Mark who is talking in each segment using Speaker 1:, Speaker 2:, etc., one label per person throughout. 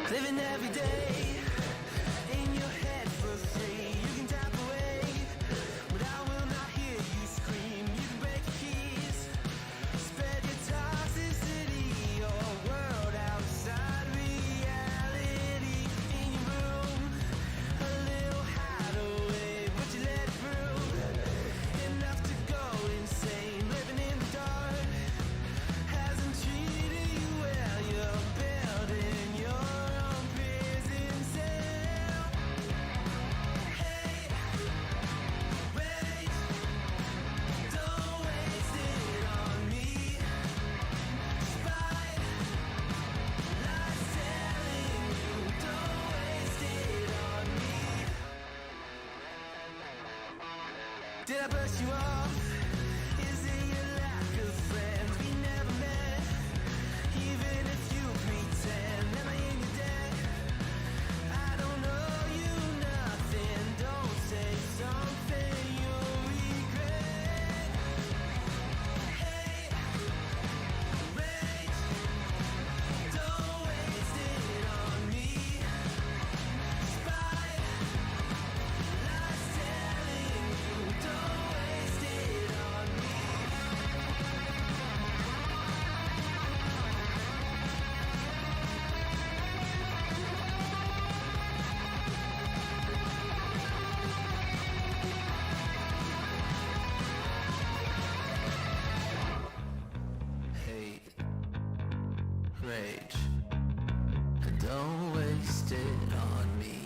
Speaker 1: Living every day in your head for free. You can tap away, but I will not hear you scream. You can break the keys, spread your toxicity, your world outside reality. In your room, a little hideaway, but you let it through. Enough to go insane. Living in the dark hasn't treated you well. You're building your own prison cell. Hey, wait, don't waste it on me. Spite, lies telling you, don't waste it on me. Did I brush you off? Is it your lack of friends? We never met, even if you pretend. Am I in your debt? I don't owe you nothing. Don't say something you'll regret. Hey, wait, don't waste it on me. Spite, lies telling you, don't waste it on me. Hate, rage, don't waste it on me.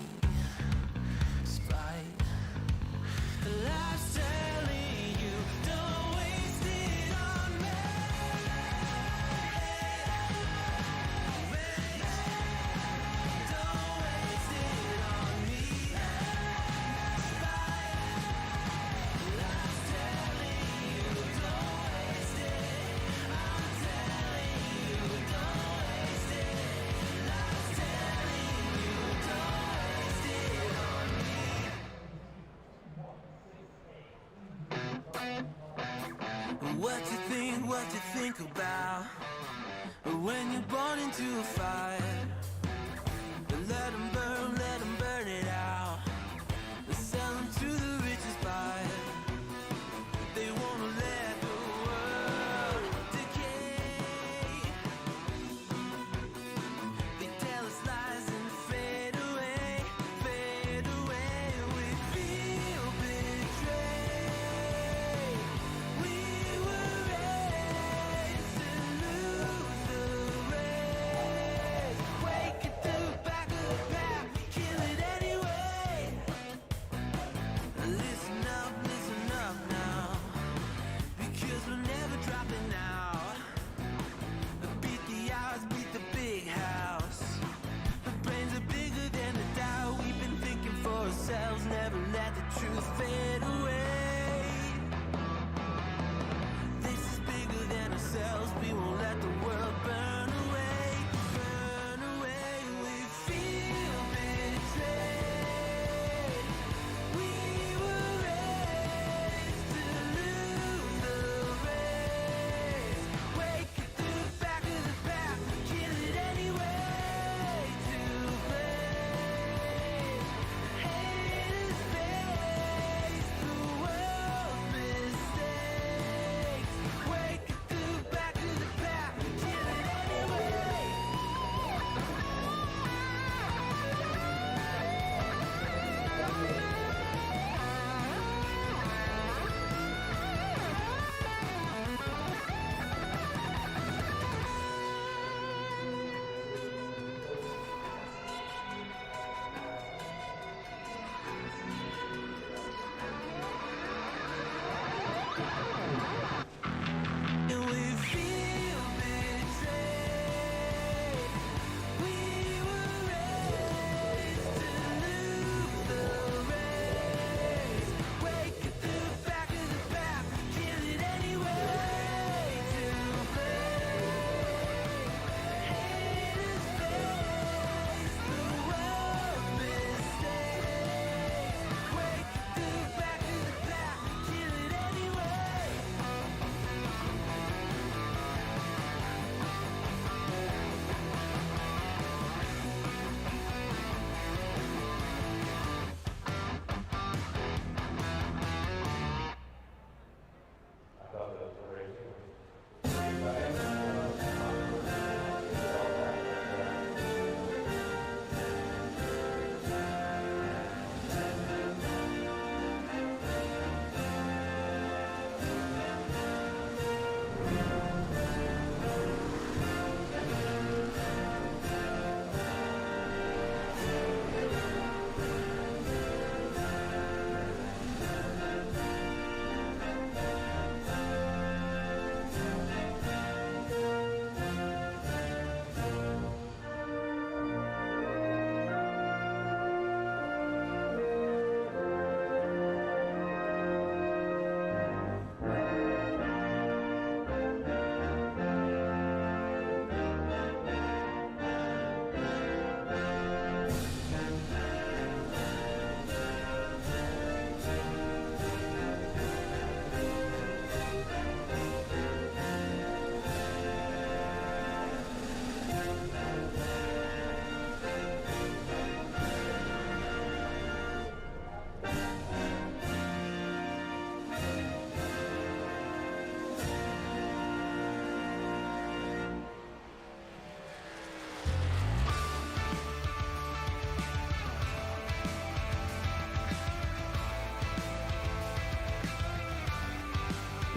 Speaker 1: Spite, life's telling you, don't waste it on me. Rage, don't waste it on me. Spite, life's telling you, don't waste it. I'm telling you, don't waste it. Life's telling you, don't waste it on me. What you think about when you're born into a fire? Let 'em burn it out. Sell 'em to the richest buyer. They wanna let the world decay. They tell us lies and fade away, fade away. We feel betrayed. We were raised to lose the race. Wake it to the back of the pack, kill it anyway. Listen up now, because we're never dropping out. Beat the odds, beat the big house. The brains are bigger than the doubt. We've been thinking for ourselves, never let the truth fade away. This is bigger than ourselves, we won't let the world burn away, burn away. We feel betrayed. We were raised to lose the race. Wake it to the back of the pack, kill it anyway. To blame, haters face the world's mistakes. Wake it to the back of the pack.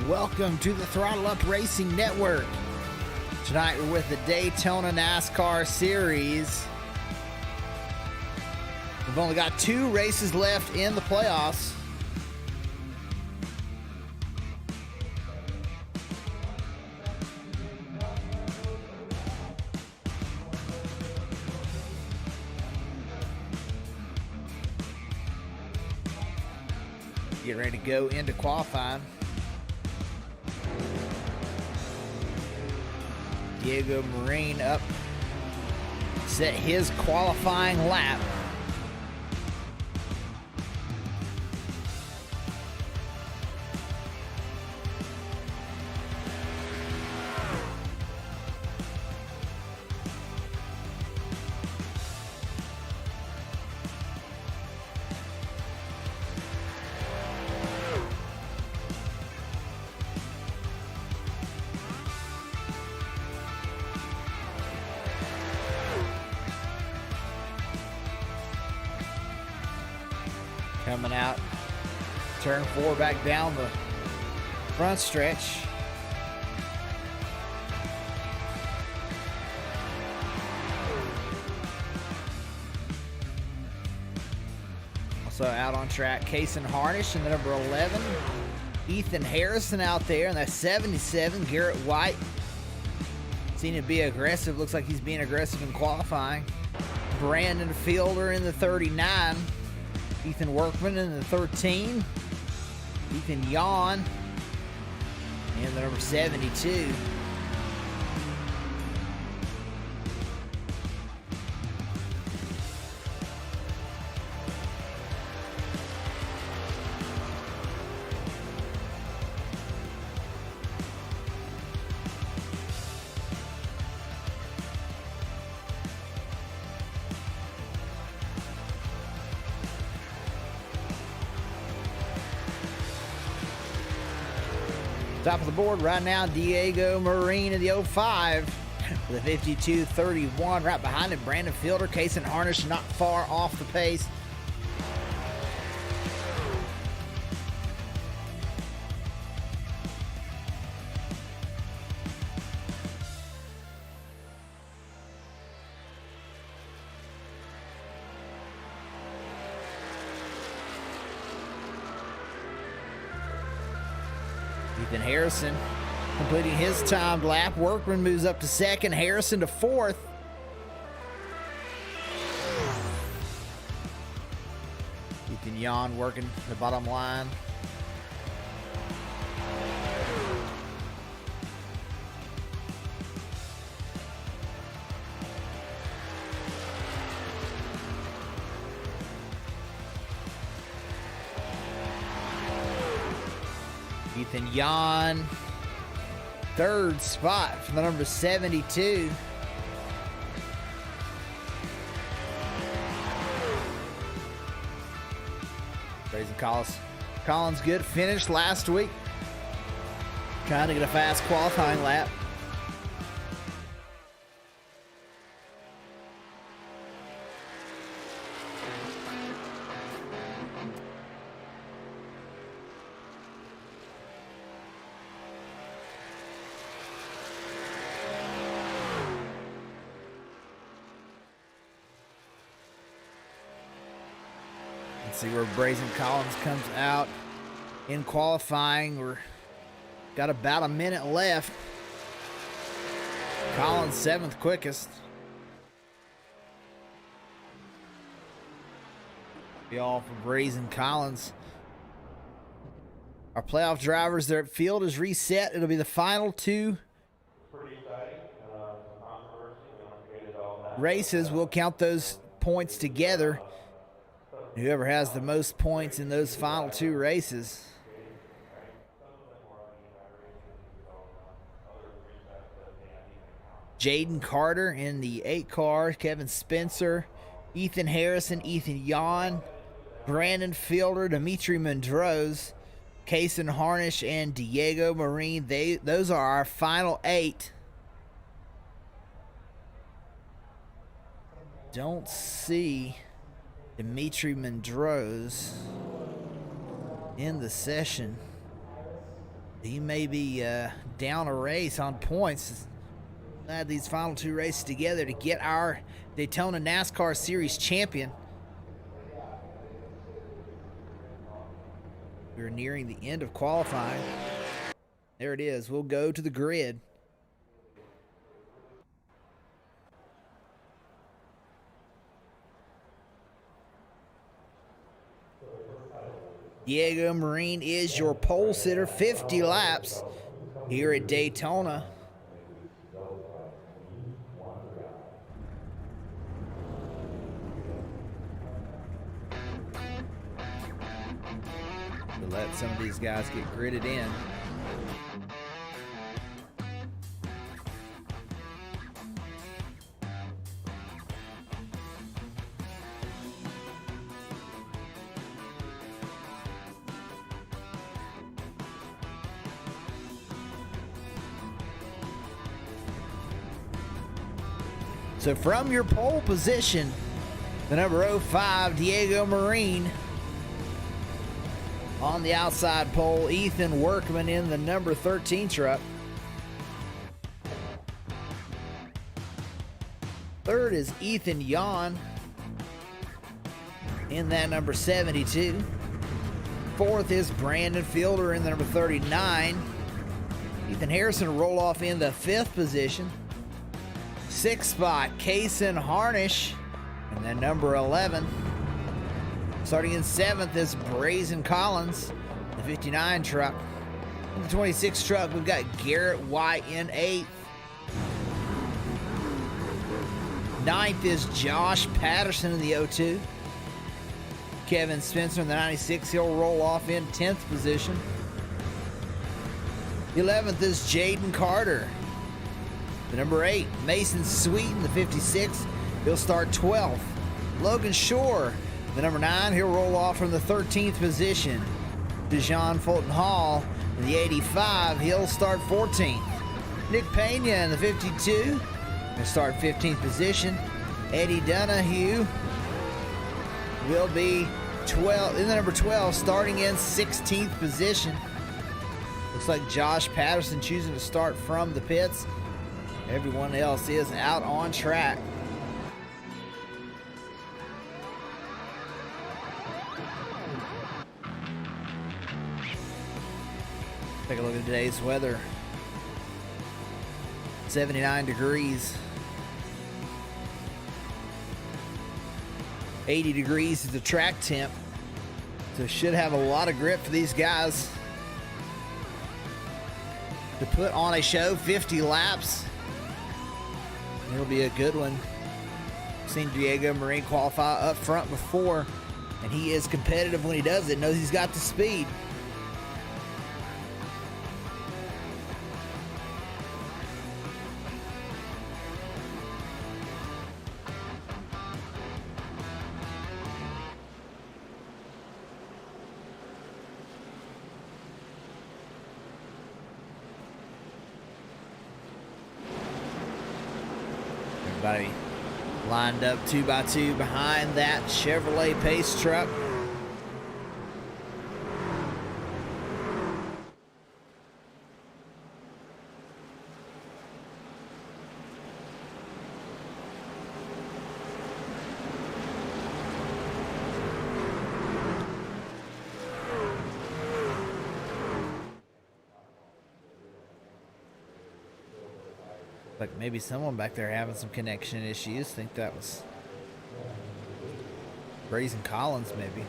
Speaker 2: Welcome to the Throttle Up Racing Network. Tonight we're with the Daytona NASCAR Series. We've only got 2 races left in the playoffs. Get ready to go into qualifying. Diego Marine up, set his qualifying lap. Coming out, turn 4 back down the front stretch. Also out on track, Kason Harnish in the number 11. Ethan Harrison out there in that 77. Garrett White seen him be aggressive. Looks like he's being aggressive in qualifying. Brandon Fielder in the 39. Ethan Workman in the 13. Ethan Yawn in the number 72. Top of the board right now, Diego Marine in the 05 with a 52.31. Right behind him, Brandon Fielder, Kason Harnish not far off the pace. Ethan Harrison completing his timed lap. Workman moves up to second. Harrison to fourth. Ethan Yawn working the bottom line. Ethan Yawn, third spot from the number 72. Grayson Collins good finish last week. Trying to get a fast qualifying lap. Let's see where Grayson Collins comes out in qualifying. We're got about a minute left. Collins 7th quickest. Be all for Grayson Collins. Our playoff drivers, their field is reset. It'll be the final 2 races. We'll count those points together. Whoever has the most points in those final 2 races. Jaden Carter in the 8 car, Kevin Spencer, Ethan Harrison, Ethan Yawn, Brandon Fielder, Dimitri Mendrose, Kason Harnish, and Diego Marine. Those are our final 8. Don't see Dimitri Mendrose in the session. He may be down a race on points. Add these final two races together to get our Daytona NASCAR Series champion. We're nearing the end of qualifying. There it is. We'll go to the grid. Diego Marine is your pole sitter. 50 laps here at Daytona. We'll let some of these guys get gridded in. So from your pole position, the number 05, Diego Marine. On the outside pole, Ethan Workman in the number 13 truck. Third is Ethan Yon in that number 72. Fourth is Brandon Fielder in the number 39. Ethan Harrison will roll off in the 5th position. 6th spot, Kaysen Harnish in the number 11. Starting in 7th is Brazen Collins, the 59 truck. In the 26 truck, we've got Garrett White in 8th. 9th is Josh Patterson in the 02. Kevin Spencer in the 96. He'll roll off in 10th position. 11th is Jaden Carter, the number 8. Mason Sweet in the 56. He'll start 12th. Logan Shore, the number 9, he'll roll off from the 13th position. DeJean Fulton Hall in the 85, he'll start 14th. Nick Pena in the 52, he'll start 15th position. Eddie Donahue will be in the number 12, starting in 16th position. Looks like Josh Patterson choosing to start from the pits. Everyone else is out on track. Take a look at today's weather. 79 degrees. 80 degrees is the track temp. So should have a lot of grip for these guys to put on a show. 50 laps. It'll be a good one. Seen Diego Marine qualify up front before, and he is competitive when he does it. Knows he's got the speed. Everybody lined up 2 by 2 behind that Chevrolet Pace truck. Like maybe someone back there having some connection issues. Think that was Brazen Collins, maybe.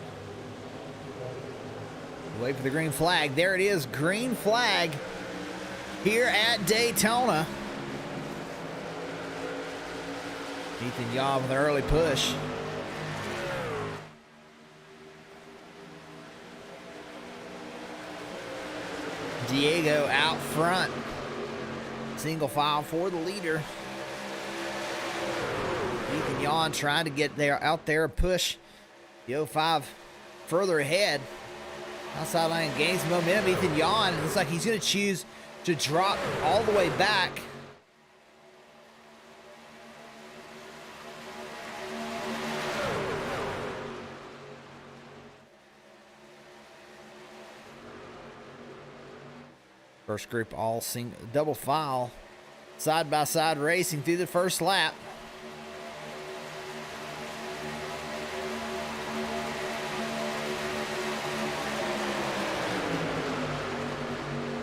Speaker 2: Wait for the green flag. There it is, green flag here at Daytona. Ethan Yaw with an early push. Diego out front. Single file for the leader. Ethan Yawn trying to get out there, push the 05 further ahead. Outside line gains momentum. Ethan Yawn, it looks like he's going to choose to drop all the way back. First group all double file, side by side racing through the first lap.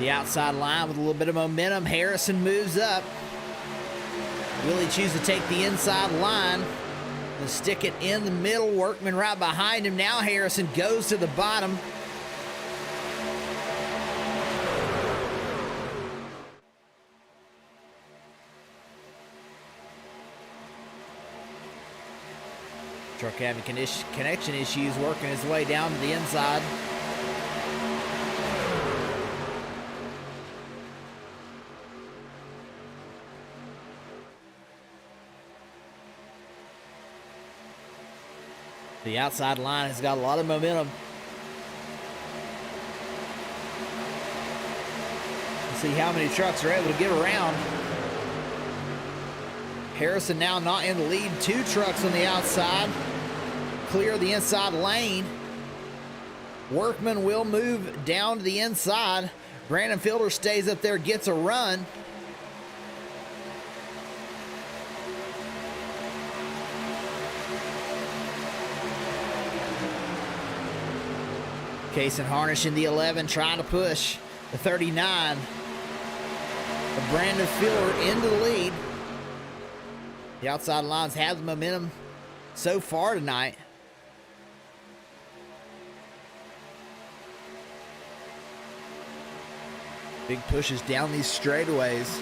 Speaker 2: The outside line with a little bit of momentum. Harrison moves up. Will he choose to take the inside line and stick it in the middle? Workman right behind him. Now Harrison goes to the bottom. Truck having connection issues, working his way down to the inside. The outside line has got a lot of momentum. Let's see how many trucks are able to get around. Harrison now not in the lead. 2 trucks on the outside. Clear the inside lane. Workman will move down to the inside. Brandon Feedler stays up there, gets a run. Case and Harnish in the 11 trying to push the 39. But Brandon Feedler into the lead. The outside lines have the momentum so far tonight. Big pushes down these straightaways.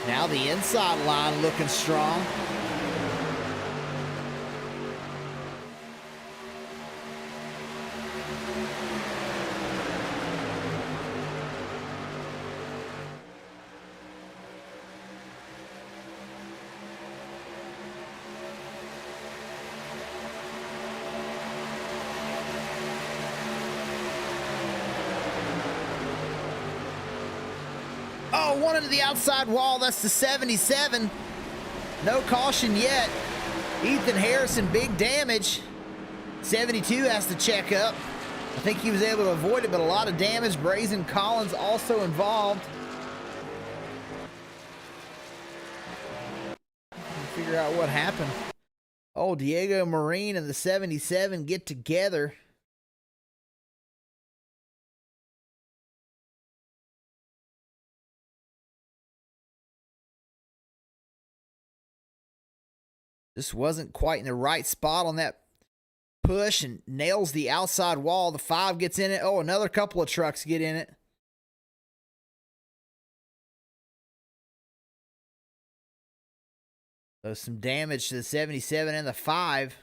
Speaker 2: Now the inside line looking strong. Oh, one into the outside wall. That's the 77. No caution yet. Ethan Harrison, big damage. 72 has to check up. I think he was able to avoid it, but a lot of damage. Brazen Collins also involved. Figure out what happened. Oh, Diego Marine and the 77 get together. Just wasn't quite in the right spot on that push and nails the outside wall. The 5 gets in it. Oh, another couple of trucks get in it. So some damage to the 77 and the 5.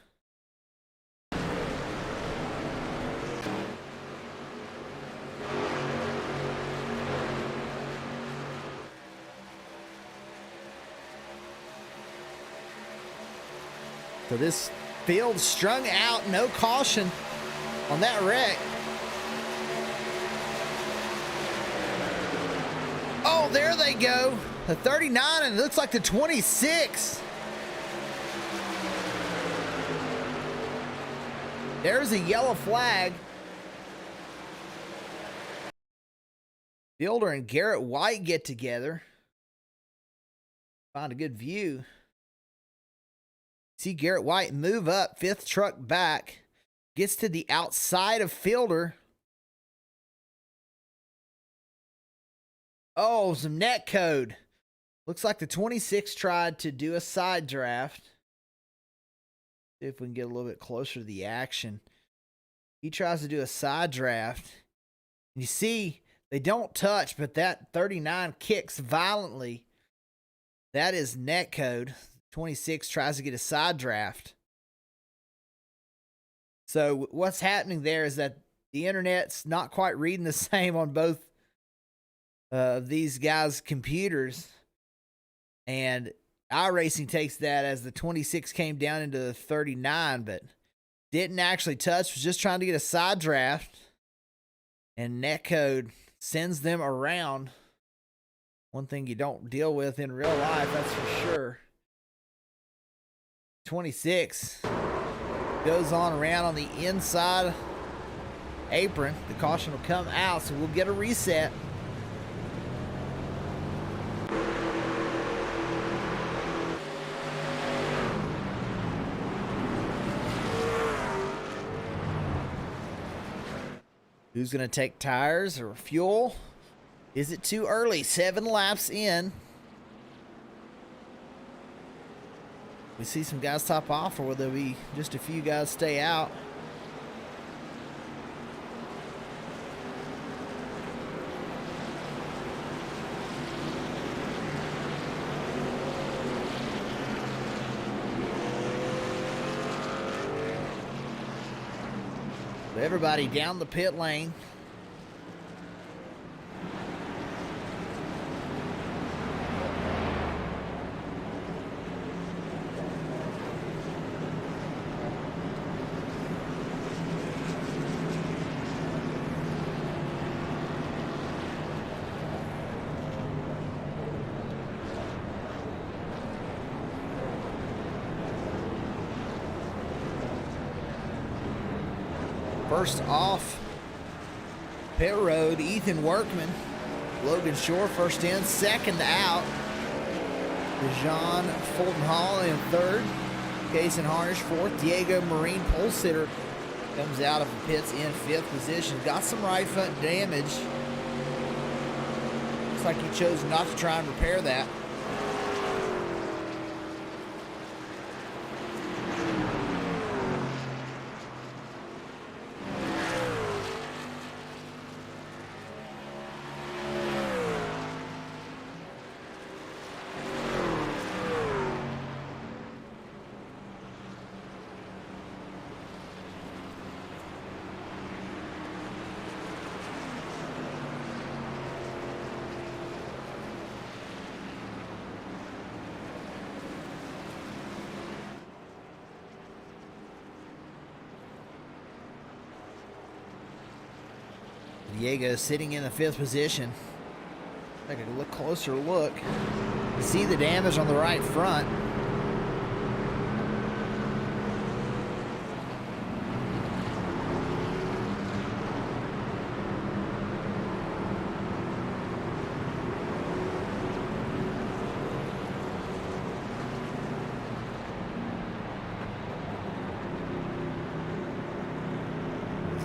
Speaker 2: So this field strung out, no caution on that wreck. Oh, there they go. The 39 and it looks like the 26. There's a yellow flag. Fielder and Garrett White get together. Find a good view. See Garrett White move up, 5th truck back. Gets to the outside of Fielder. Oh, some net code. Looks like the 26 tried to do a side draft. See if we can get a little bit closer to the action. He tries to do a side draft. You see, they don't touch, but that 39 kicks violently. That is net code. 26 tries to get a side draft. So what's happening there is that the internet's not quite reading the same on both of these guys' computers. And iRacing takes that as the 26 came down into the 39, but didn't actually touch, was just trying to get a side draft. And netcode sends them around. One thing you don't deal with in real life, that's for sure. 26 goes on around on the inside apron. The caution will come out, so we'll get a reset. Who's going to take tires or fuel? Is it too early? 7 laps in. We see some guys top off, or will there be just a few guys stay out? Everybody down the pit lane. First off pit road, Ethan Workman. Logan Shore first in, second out. Dejon Fulton Hall in third. Kason Harnish fourth. Diego Marine, pole sitter, comes out of the pits in fifth position. Got some right front damage. Looks like he chose not to try and repair that. Diego sitting in the fifth position. Take a look closer look. You see the damage on the right front.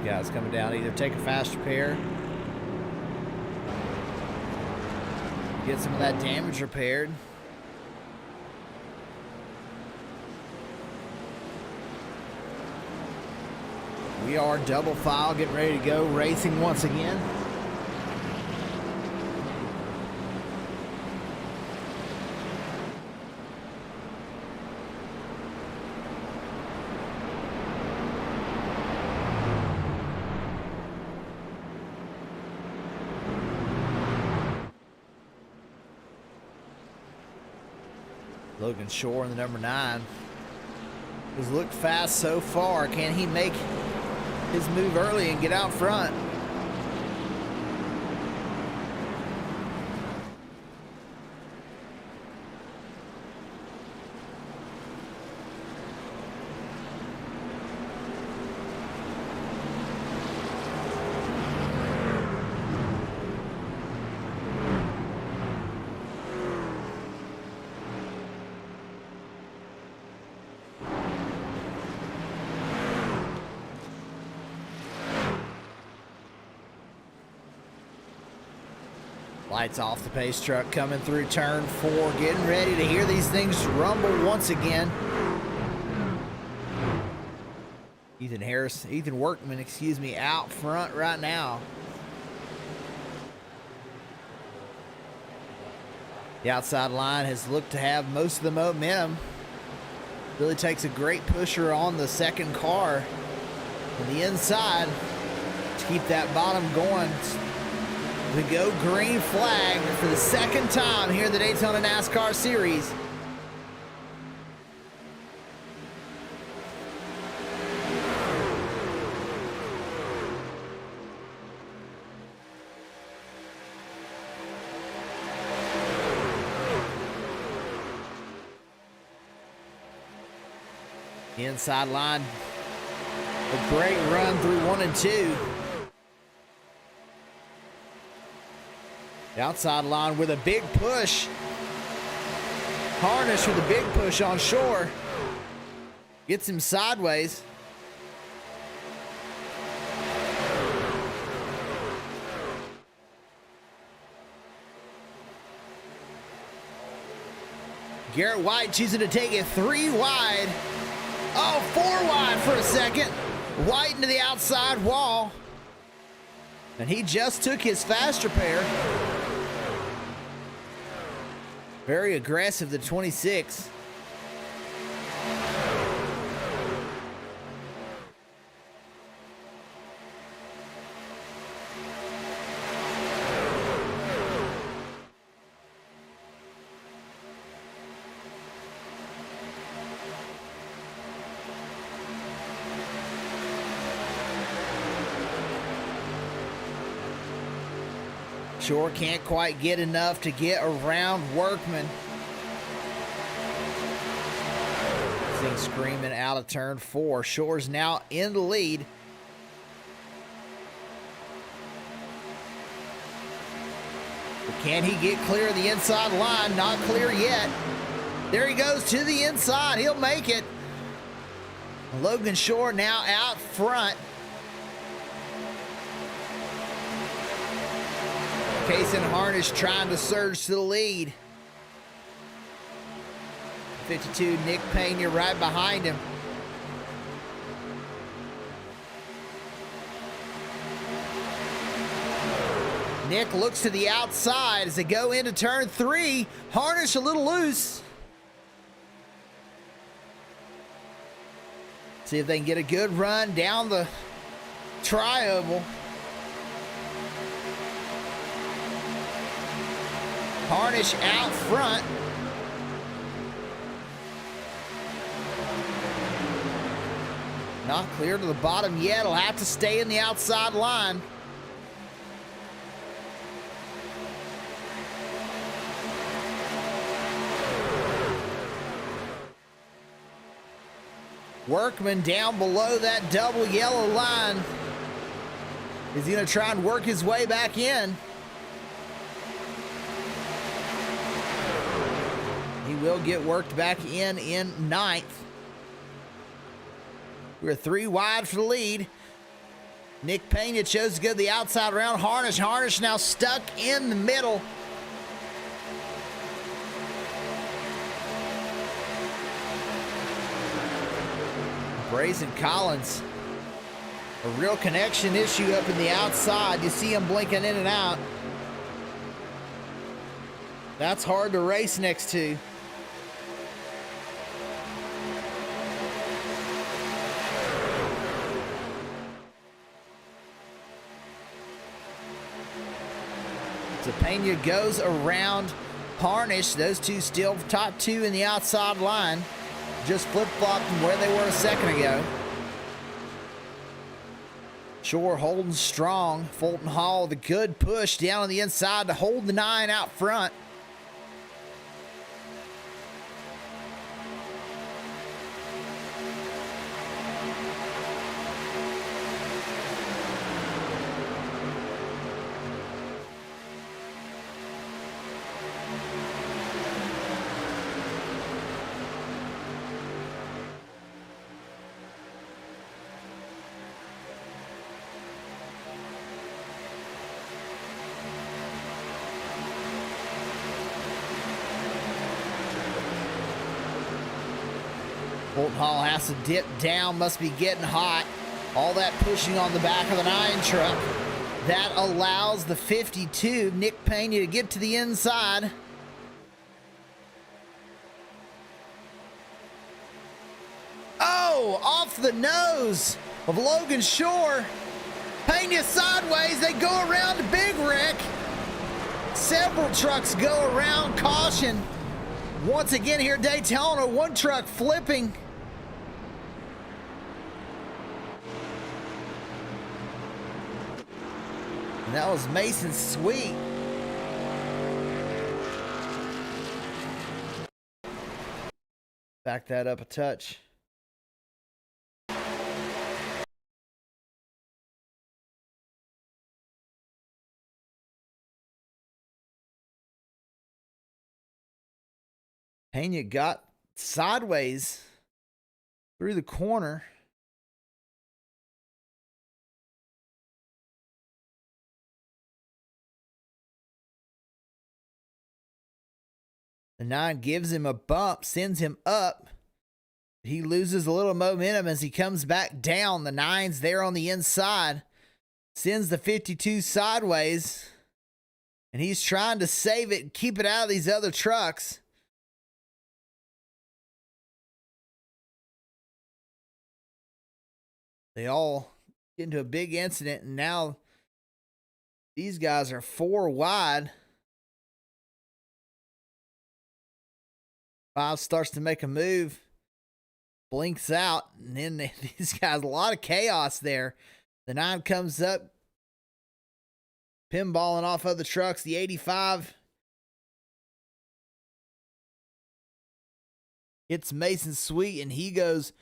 Speaker 2: Guys coming down, either take a fast repair, get some of that damage repaired. We are double file, getting ready to go, racing once again. Logan Shore in the number 9 has looked fast so far. Can he make his move early and get out front? Lights off the pace truck coming through turn 4. Getting ready to hear these things rumble once again. Ethan Workman, excuse me, out front right now. The outside line has looked to have most of the momentum. Really takes a great pusher on the second car on the inside to keep that bottom going. We go green flag for the second time here at the Daytona NASCAR Series. The inside line, a great run through 1 and 2. The outside line with a big push. Harnish with a big push on Shore. Gets him sideways. Garrett White choosing to take it 3 wide. Oh, 4 wide for a second. White into the outside wall. And he just took his faster pair. Very aggressive, the 26. Shore can't quite get enough to get around Workman. Thing screaming out of turn 4. Shore's now in the lead. But can he get clear of the inside line? Not clear yet. There he goes to the inside. He'll make it. Logan Shore now out front. Case and Harnish trying to surge to the lead. 52, Nick Pena right behind him. Nick looks to the outside as they go into turn 3. Harnish a little loose. See if they can get a good run down the tri-oval. Harnish out front. Not clear to the bottom yet. He'll have to stay in the outside line. Workman down below that double yellow line. Is he going to try and work his way back in? He will get worked back in 9th. We're 3 wide for the lead. Nick Pena chose to go the outside around Harnish. Harnish now stuck in the middle. Brazen Collins. A real connection issue up in the outside. You see him blinking in and out. That's hard to race next to. So Pena goes around Harnish. Those two still top 2 in the outside line. Just flip-flopped from where they were a second ago. Shore holding strong. Fulton Hall, the good push down on the inside to hold the 9 out front. Fulton Hall has to dip down, must be getting hot. All that pushing on the back of the 9 truck. That allows the 52, Nick Pena, to get to the inside. Oh, off the nose of Logan Shore. Pena sideways, they go around the big wreck. Several trucks go around, caution. Once again here at Daytona, one truck flipping. And that was Mason Sweet. Back that up a touch. Pena got sideways through the corner. The 9 gives him a bump, sends him up. He loses a little momentum as he comes back down. The 9's there on the inside. Sends the 52 sideways. And he's trying to save it and keep it out of these other trucks. They all get into a big incident, and now these guys are 4 wide. 5 starts to make a move, blinks out, and then these guys, a lot of chaos there. The 9 comes up, pinballing off other trucks. The 85 hits Mason Sweet, and he goes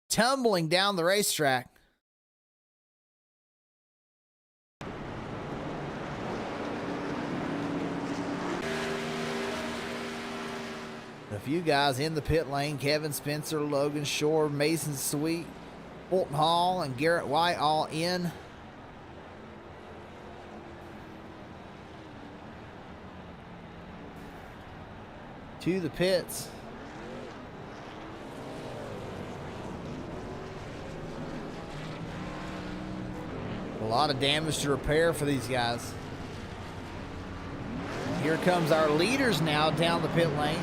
Speaker 2: tumbling down the racetrack. A few guys in the pit lane: Kevin Spencer, Logan Shore, Mason Sweet, Fulton Hall, and Garrett White all in. To the pits. A lot of damage to repair for these guys. Here comes our leaders now down the pit lane.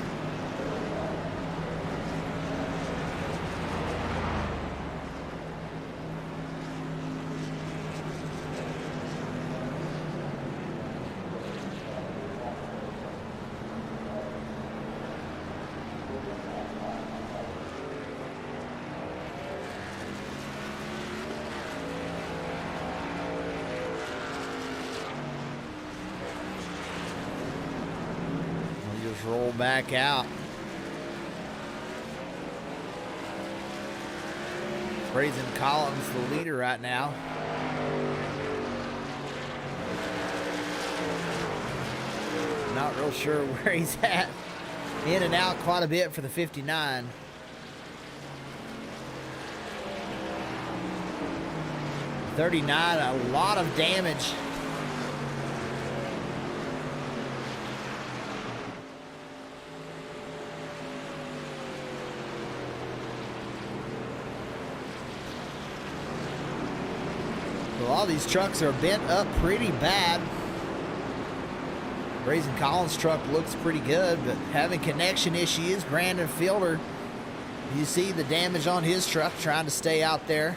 Speaker 2: Roll back out. Brazen Collins, the leader right now. Not real sure where he's at. In and out quite a bit for the 59. $39, a lot of damage. A lot of these trucks are bent up pretty bad. Brazen Collins' truck looks pretty good, but having connection issues. Brandon Fielder, you see the damage on his truck, trying to stay out there.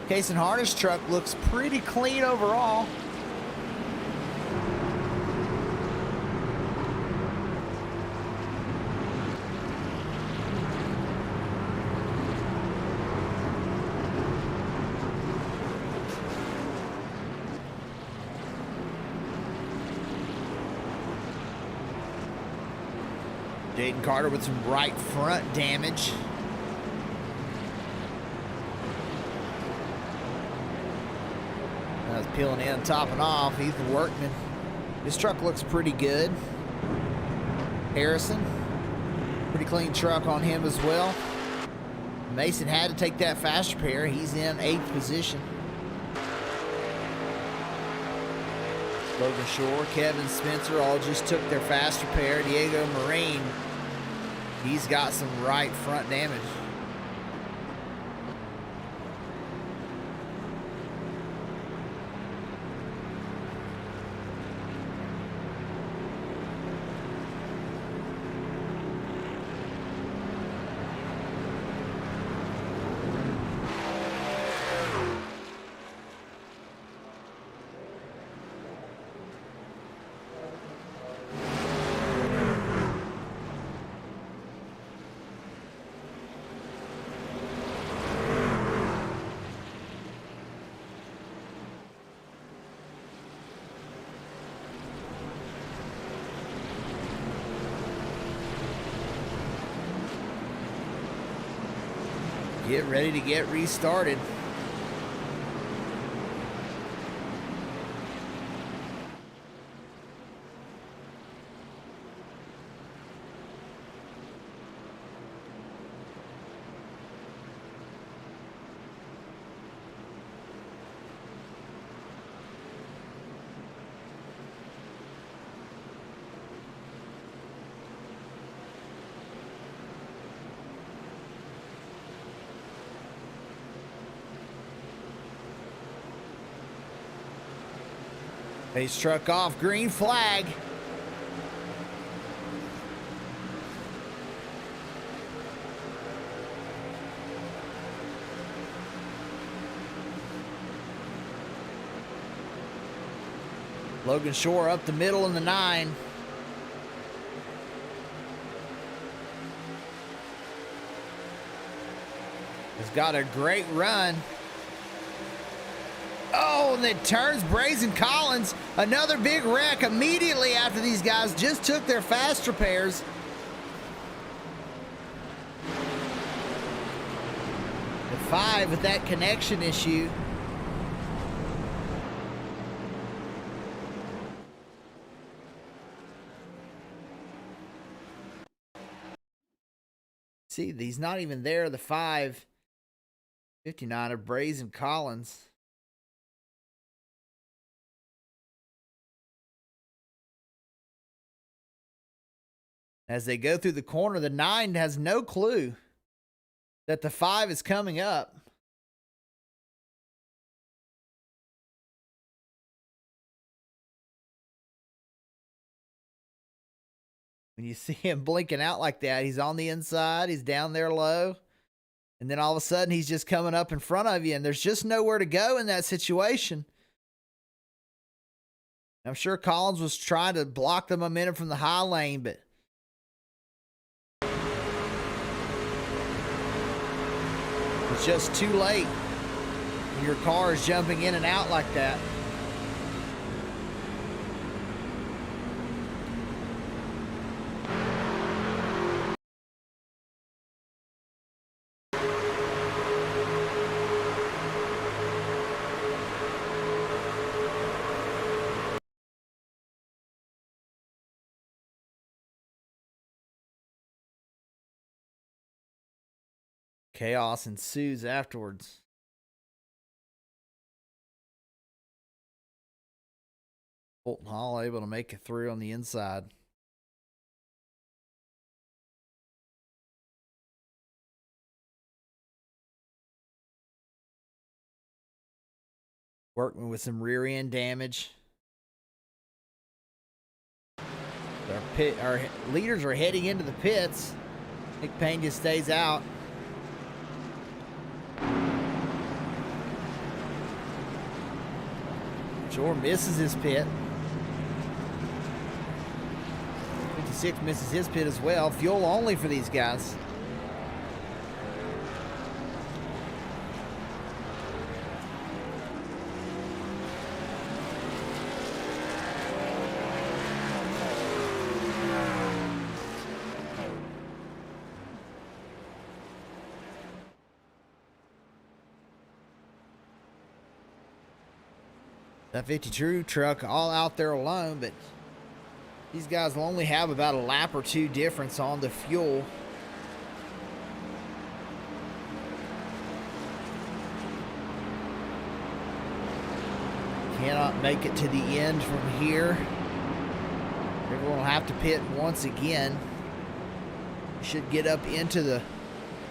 Speaker 2: Case and Harness truck looks pretty clean overall. Jaden Carter with some right front damage. I was peeling in, topping off. Ethan Workman. This truck looks pretty good. Harrison, pretty clean truck on him as well. Mason had to take that fast repair. He's in 8th position. Logan Shore, Kevin Spencer all just took their fast repair. Diego Marine, he's got some right front damage. Get ready to get restarted. Pace truck off, green flag. Logan Shore up the middle in the 9. Has got a great run. Oh, and then turns Brazen Collins. Another big wreck immediately after these guys just took their fast repairs. The 5 with that connection issue. See, he's not even there. The 5. 59 of Brazen Collins. As they go through the corner, the 9 has no clue that the 5 is coming up. When you see him blinking out like that, he's on the inside, he's down there low, and then all of a sudden he's just coming up in front of you, and there's just nowhere to go in that situation. I'm sure Collins was trying to block the momentum from the high lane, but it's just too late when your car is jumping in and out like that. Chaos ensues afterwards. Fulton Hall able to make it through on the inside. Workman with some rear end damage. Our leaders are heading into the pits. Nick Pena stays out. Shore misses his pit. 56 misses his pit as well. Fuel only for these guys. That 52 truck all out there alone, but these guys will only have about a lap or two difference on the fuel. Cannot make it to the end from here. Everyone will have to pit once again. Should get up into the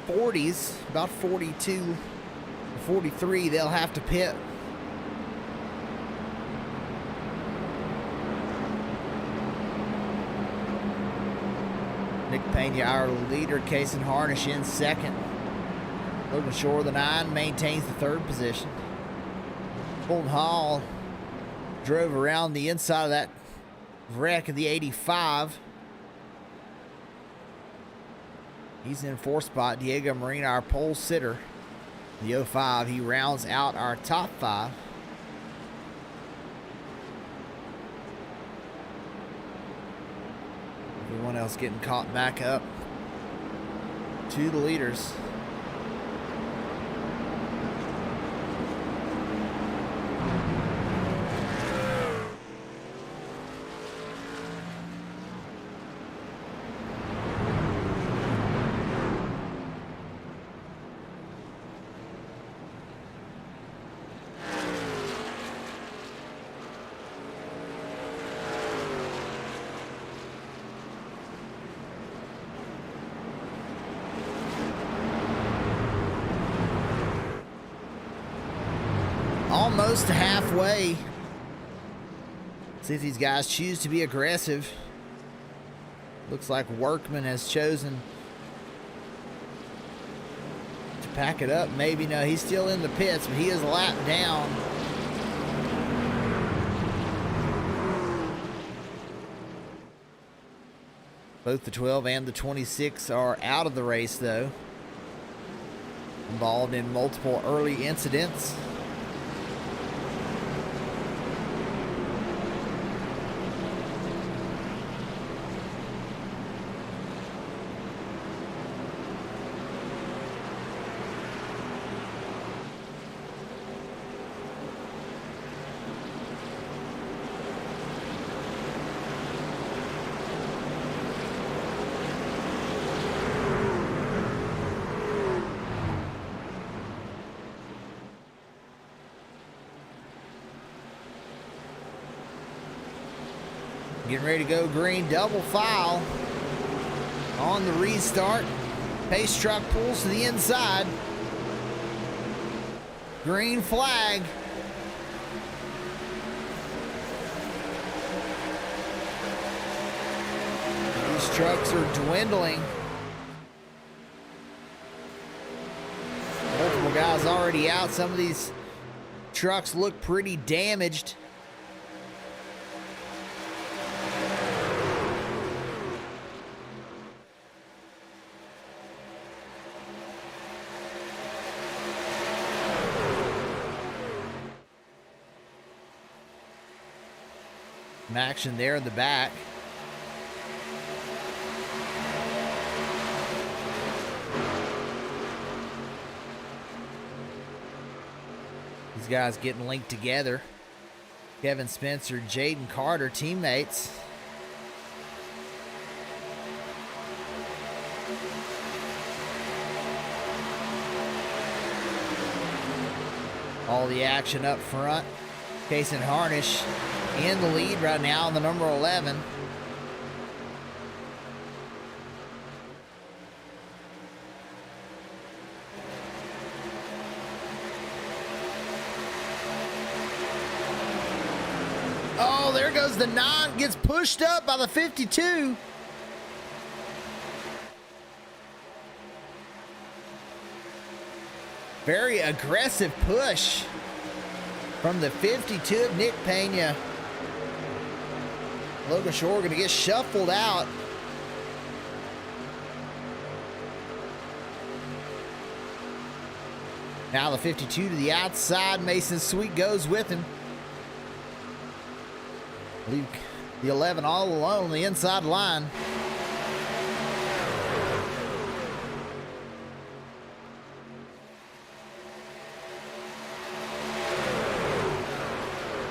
Speaker 2: 40s, about 42 or 43, they'll have to pit. Nick Pena, our leader, Case and Harnish in second. Logan Shore, the 9, maintains the 3rd position. Fulton Hall drove around the inside of that wreck of the 85. He's in 4th spot. Diego Marina, our pole sitter, the 05. He rounds out our top 5. Everyone else getting caught back up to the leaders. Almost halfway See if these guys choose to be aggressive. Looks like Workman has chosen to pack it up. Maybe no, he's still in the pits, but he is a lap down. Both the 12 and the 26 are out of the race, though. Involved in multiple early incidents. Getting ready to go green, double file on the restart. Pace truck pulls to the inside. Green flag. These trucks are dwindling. Multiple guys already out. Some of these trucks look pretty damaged. Some action there in the back. These guys getting linked together. Kevin Spencer, Jaden Carter, teammates. All the action up front. Case and Harnish in the lead right now on the number 11. Oh, there goes the 9. Gets pushed up by the 52. Very aggressive push from the 52 of Nick Pena. Logan Shore going to get shuffled out. Now the 52 to the outside. Mason Sweet goes with him. Leave the 11 all alone on the inside line.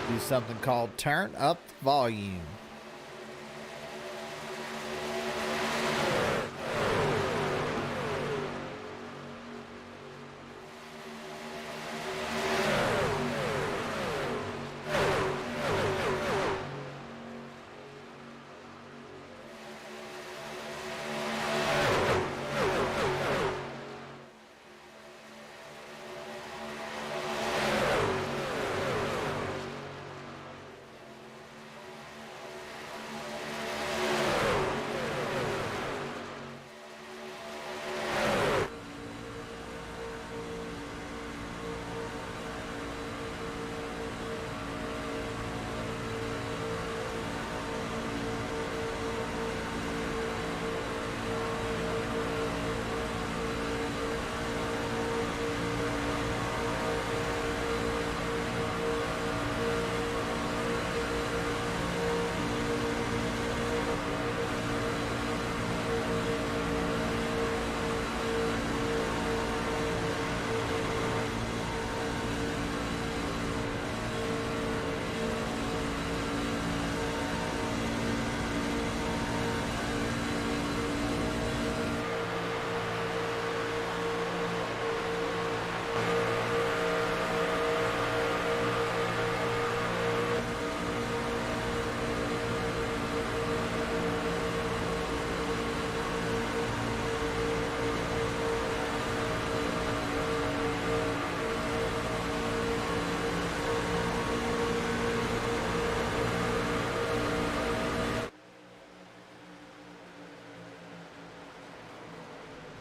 Speaker 2: Do something called turn up the volume.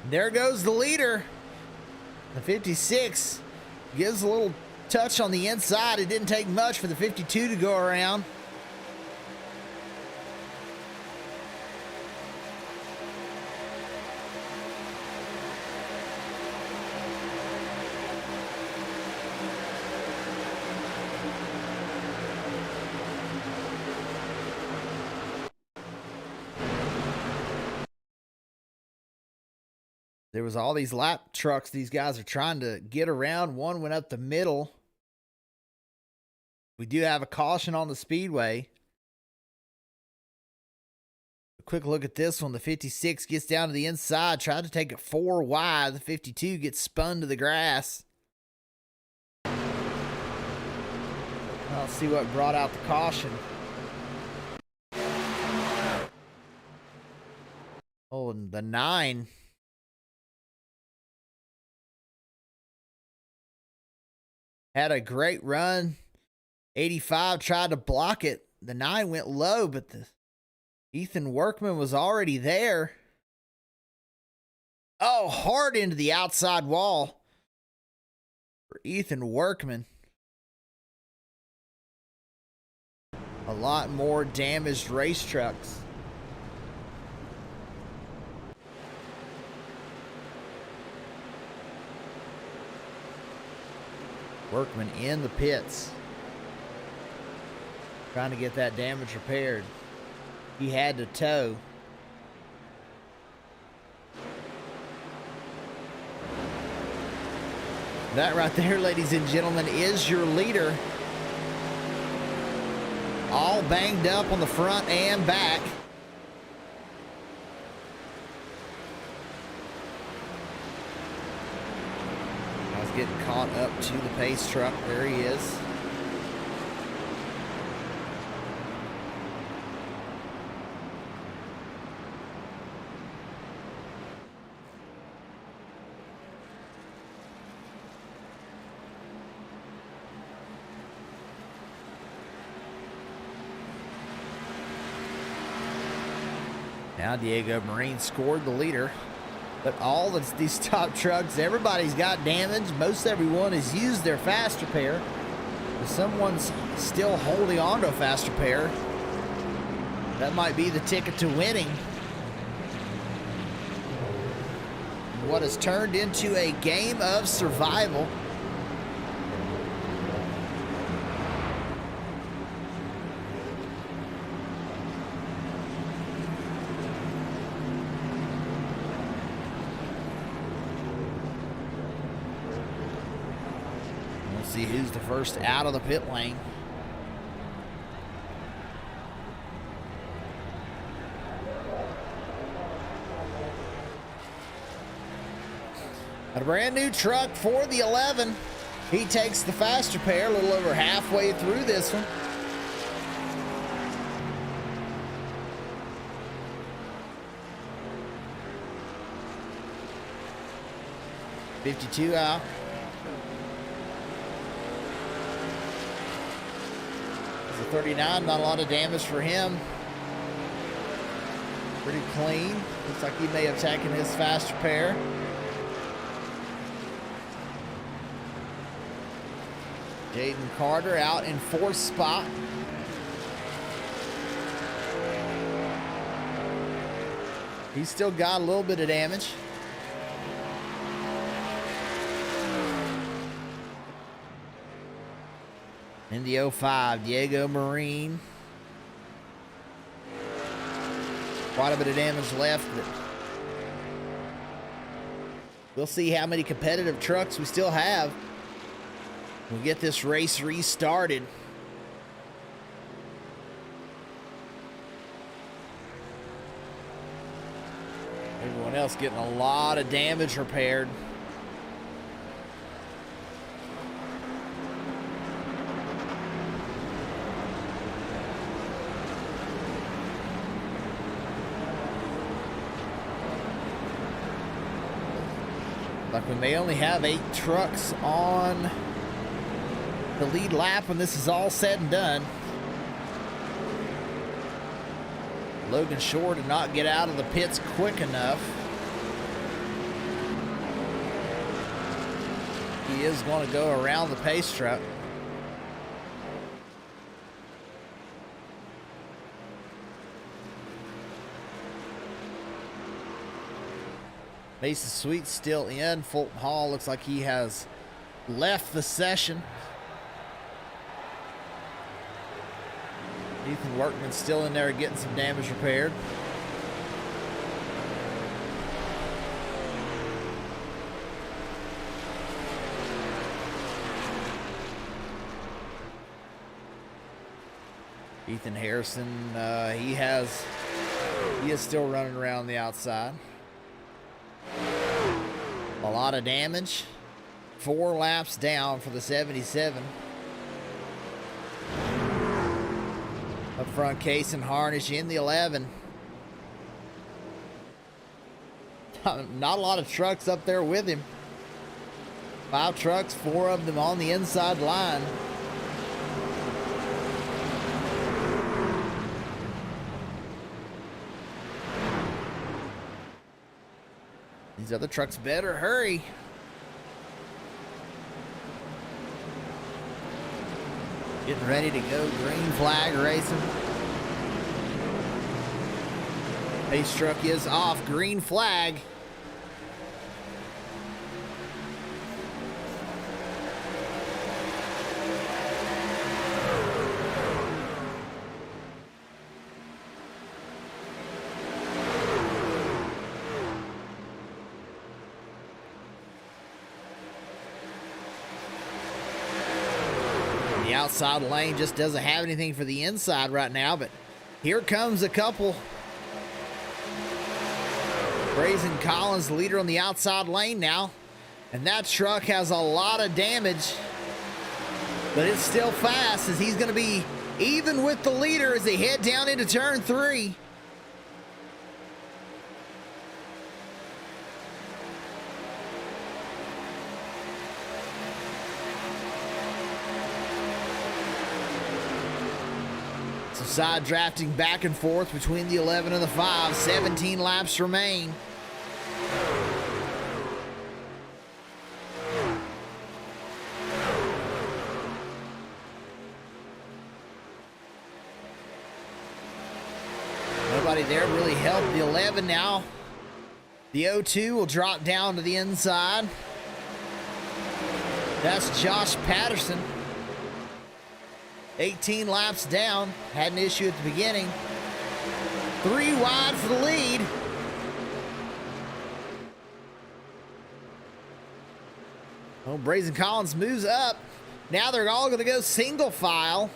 Speaker 2: There goes the leader. The 56 gives a little touch on the inside. It didn't take much for the 52 to go around. There was all these lap trucks these guys are trying to get around. One went up the middle. We do have a caution on the speedway. A quick look at this one. The 56 gets down to the inside, tried to take it 4 wide. The 52 gets spun to the grass. Let's see what brought out the caution. Oh, and the 9. Had a great run. 85 tried to block it. The 9 went low, but the Ethan Workman was already there. Oh, hard into the outside wall for Ethan Workman. A lot more damaged race trucks. Workman in the pits, trying to get that damage repaired. He had to tow. That right there, ladies and gentlemen, is your leader. All banged up on the front and back. Getting caught up to the pace truck. There he is. Now Diego Marine scored the leader. But all these top trucks, everybody's got damage. Most everyone has used their fast repair. But someone's still holding on to a fast repair. That might be the ticket to winning. What has turned into a game of survival. See who's the first out of the pit lane. A brand new truck for the 11. He takes the fast repair a little over halfway through this one. $52 out. The 39, not a lot of damage for him. Pretty clean. Looks like he may have taken his fast repair. Jaden Carter out in 4th spot. He's still got a little bit of damage. In the 05, Diego Marine. Quite a bit of damage left, but we'll see how many competitive trucks we still have. We'll get this race restarted. Everyone else getting a lot of damage repaired. Like we may only have 8 trucks on the lead lap when this is all said and done. Logan Shore did not get out of the pits quick enough. He is going to go around the pace truck. Mason Sweet still in. Fulton Hall looks like he has left the session. Ethan Workman's still in there getting some damage repaired. Ethan Harrison, he is still running around the outside. A lot of damage. 4 laps down for the 77. Up front, Case and Harnish in the 11. Not a lot of trucks up there with him. 5 trucks, 4 of them on the inside line. These other trucks better hurry. Getting ready to go. Green flag racing. Pace truck is off. Green flag. The outside lane just doesn't have anything for the inside right now, but here comes a couple. Brazen Collins, leader on the outside lane now, and that truck has a lot of damage, but it's still fast as he's going to be even with the leader as they head down into turn 3. Side drafting back and forth between the 11 and the 5. 17 laps remain. Nobody there really helped the 11 now. The 02 will drop down to the inside. That's Josh Patterson. 18 laps down. Had an issue at the beginning. 3 wide for the lead. Oh, Brazen Collins moves up. Now they're all going to go single file.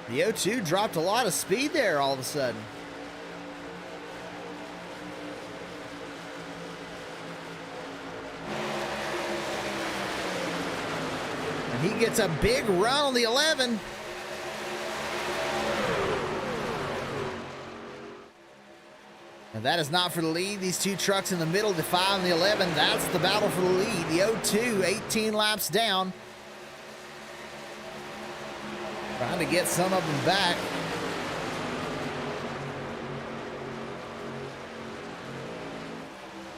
Speaker 2: The 02 dropped a lot of speed there all of a sudden. He gets a big run on the 11. And that is not for the lead. These 2 trucks in the middle, the 5 and the 11, that's the battle for the lead. The 02, 18 laps down. Trying to get some of them back.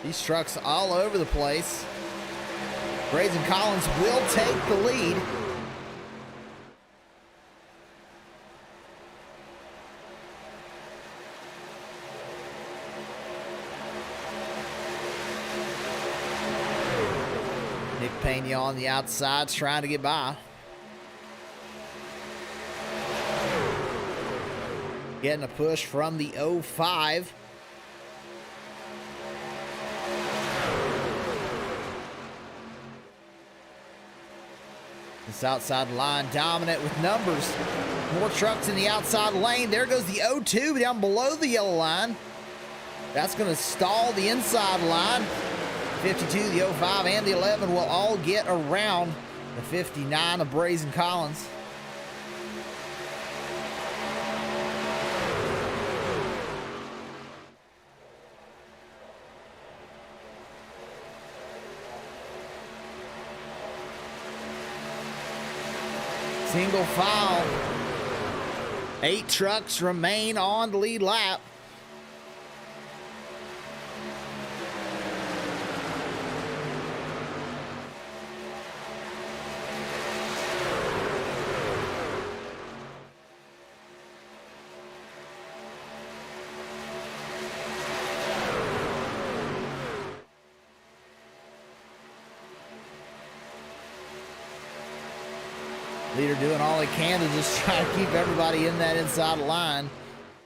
Speaker 2: These trucks all over the place. Brazen Collins will take the lead. Nick Pena on the outside trying to get by. Getting a push from the 05. This outside line dominant with numbers. More trucks in the outside lane. There goes the 02 down below the yellow line. That's going to stall the inside line. 52, the 05, and the 11 will all get around the 59 of Brazen Collins. Single file. 8 trucks remain on the lead lap. Leader doing all he can to just try to keep everybody in that inside line.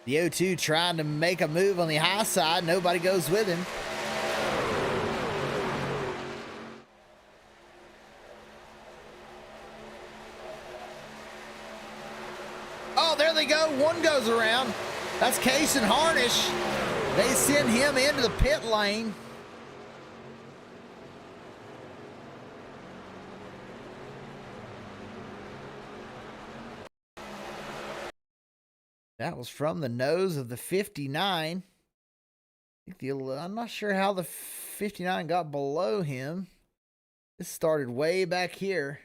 Speaker 2: The 0-2 trying to make a move on the high side. Nobody goes with him. Oh, there they go. One goes around. That's Case and Harnish. They send him into the pit lane. That was from the nose of the 59. I'm not sure how the 59 got below him. This started way back here.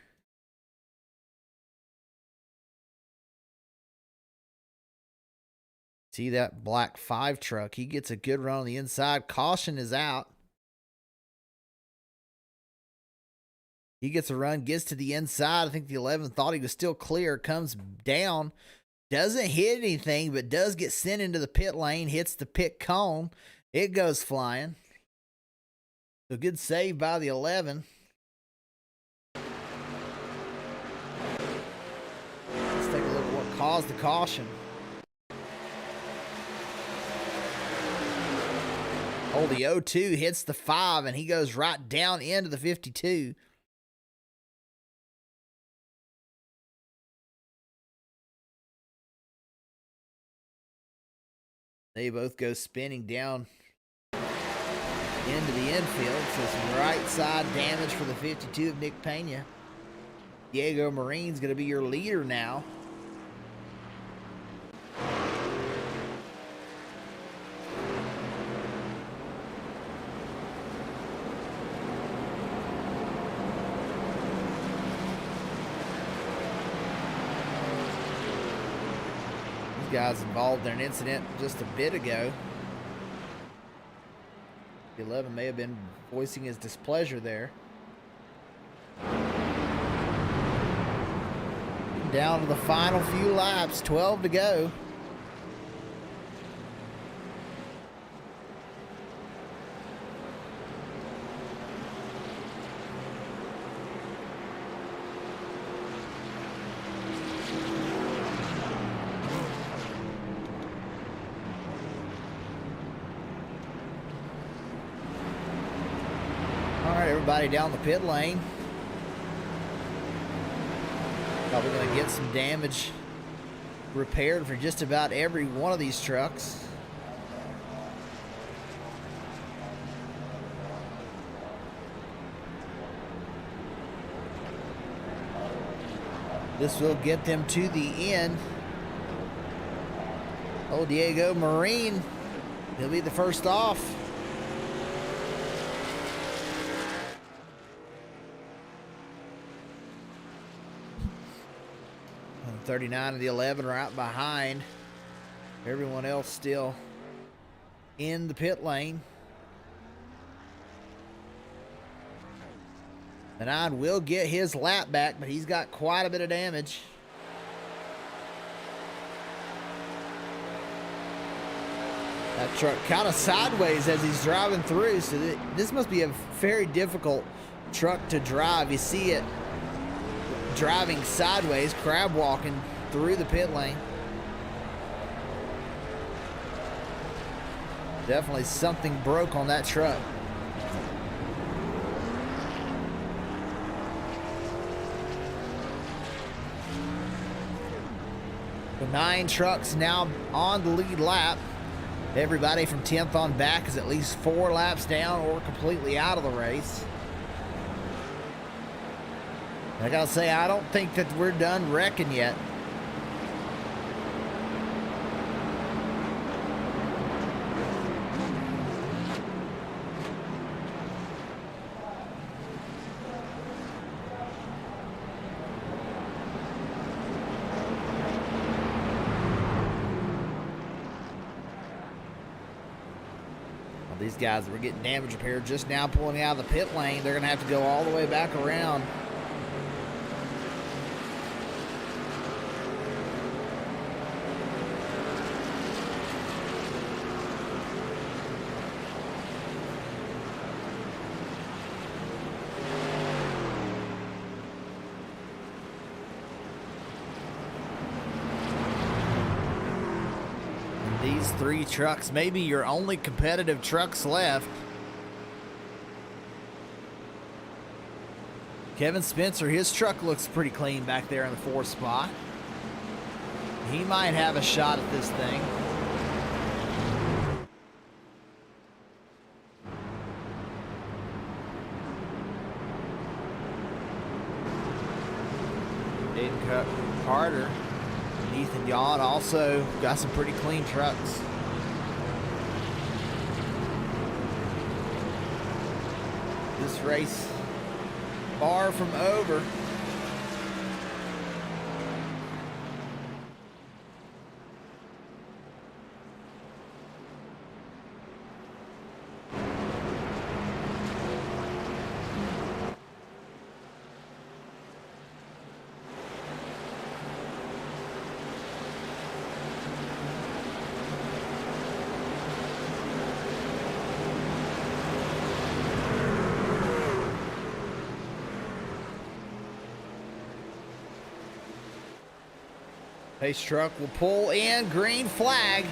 Speaker 2: See that black 5 truck? He gets a good run on the inside. Caution is out. He gets a run, gets to the inside. I think the 11 thought he was still clear. Comes down. Doesn't hit anything, but does get sent into the pit lane. Hits the pit cone. It goes flying. So good save by the 11. Let's take a look at what caused the caution. Oh, the 0-2 hits the 5, and he goes right down into the 52. They both go spinning down into the infield. So some right side damage for the 52 of Nick Pena. Diego Marine's going to be your leader now. Guys involved in an incident just a bit ago. The 11 may have been voicing his displeasure there. Down to the final few laps, 12 to go. Everybody down the pit lane. Probably going to get some damage repaired for just about every one of these trucks. This will get them to the end. Oh, Diego Marine, he'll be the first off. 39 of the 11 right behind. Everyone else still in the pit lane. The 9 will get his lap back, but he's got quite a bit of damage. That truck kind of sideways as he's driving through, so this must be a very difficult truck to drive. You see it driving sideways, crab walking through the pit lane. Definitely something broke on that truck. The 9 trucks now on the lead lap. Everybody from 10th on back is at least 4 laps down or completely out of the race. I gotta say, I don't think that we're done wrecking yet. These guys were getting damage repaired just now pulling out of the pit lane. They're going to have to go all the way back around. These three trucks may be your only competitive trucks left. Kevin Spencer, his truck looks pretty clean back there in the 4th spot. He might have a shot at this thing. Aiden Carter, Ethan Yawn also got some pretty clean trucks. This race far from over. Pace truck will pull in, green flag.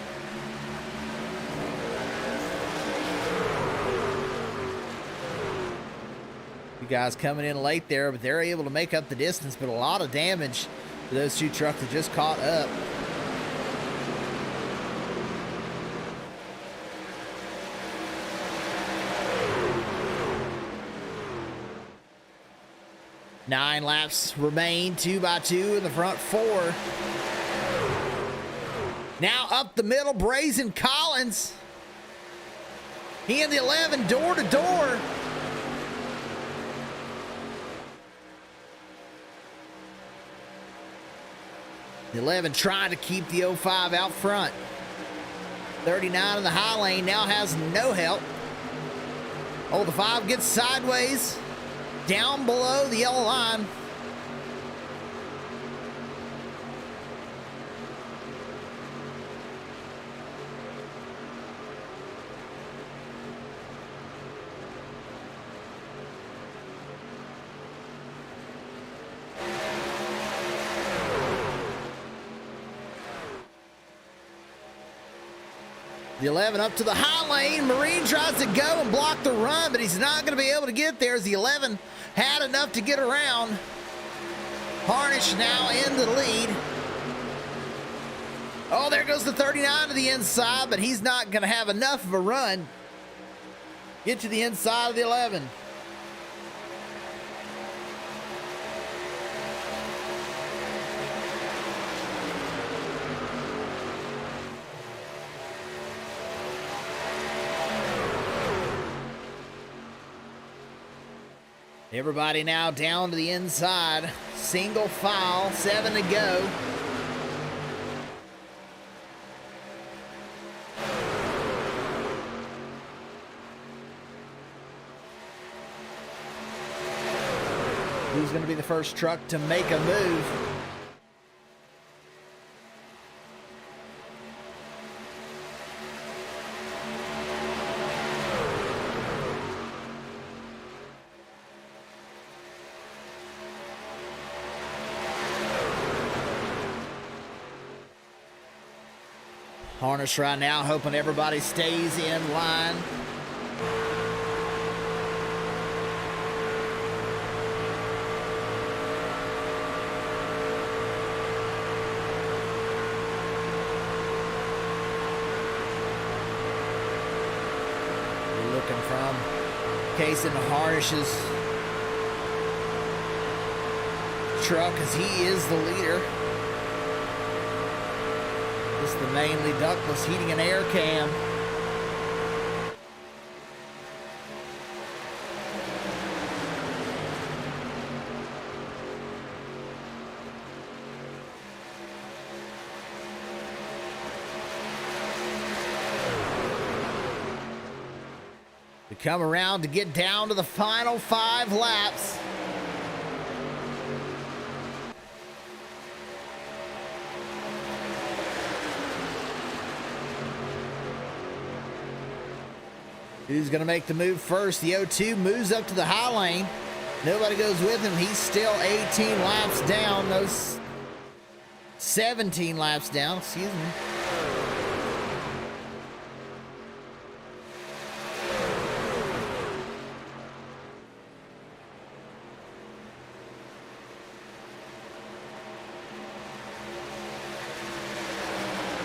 Speaker 2: You guys coming in late there, but they're able to make up the distance, but a lot of damage to those two trucks that just caught up. Nine laps remain, 2 by 2 in the front 4. Now up the middle, Brazen Collins. He and the 11 door to door. The 11 trying to keep the 05 out front. 39 in the high lane now has no help. Oh, the 5 gets sideways. Down below the yellow line. The 11 up to the high lane. Marine tries to go and block the run, but he's not going to be able to get there as the 11 had enough to get around. Harnish now in the lead. Oh, there goes the 39 to the inside, but he's not going to have enough of a run. Get to the inside of the 11. Everybody now down to the inside. Single file, 7 to go. Who's going to be the first truck to make a move? Harness right now, hoping everybody stays in line. We're looking from Case and Harnish's truck as he is the leader. This is the mainly ductless heating and air cam. come around to get down to the final 5 laps. Who's going to make the move first? The 02 moves up to the high lane. Nobody goes with him. He's still 18 laps down. No, 17 laps down, excuse me.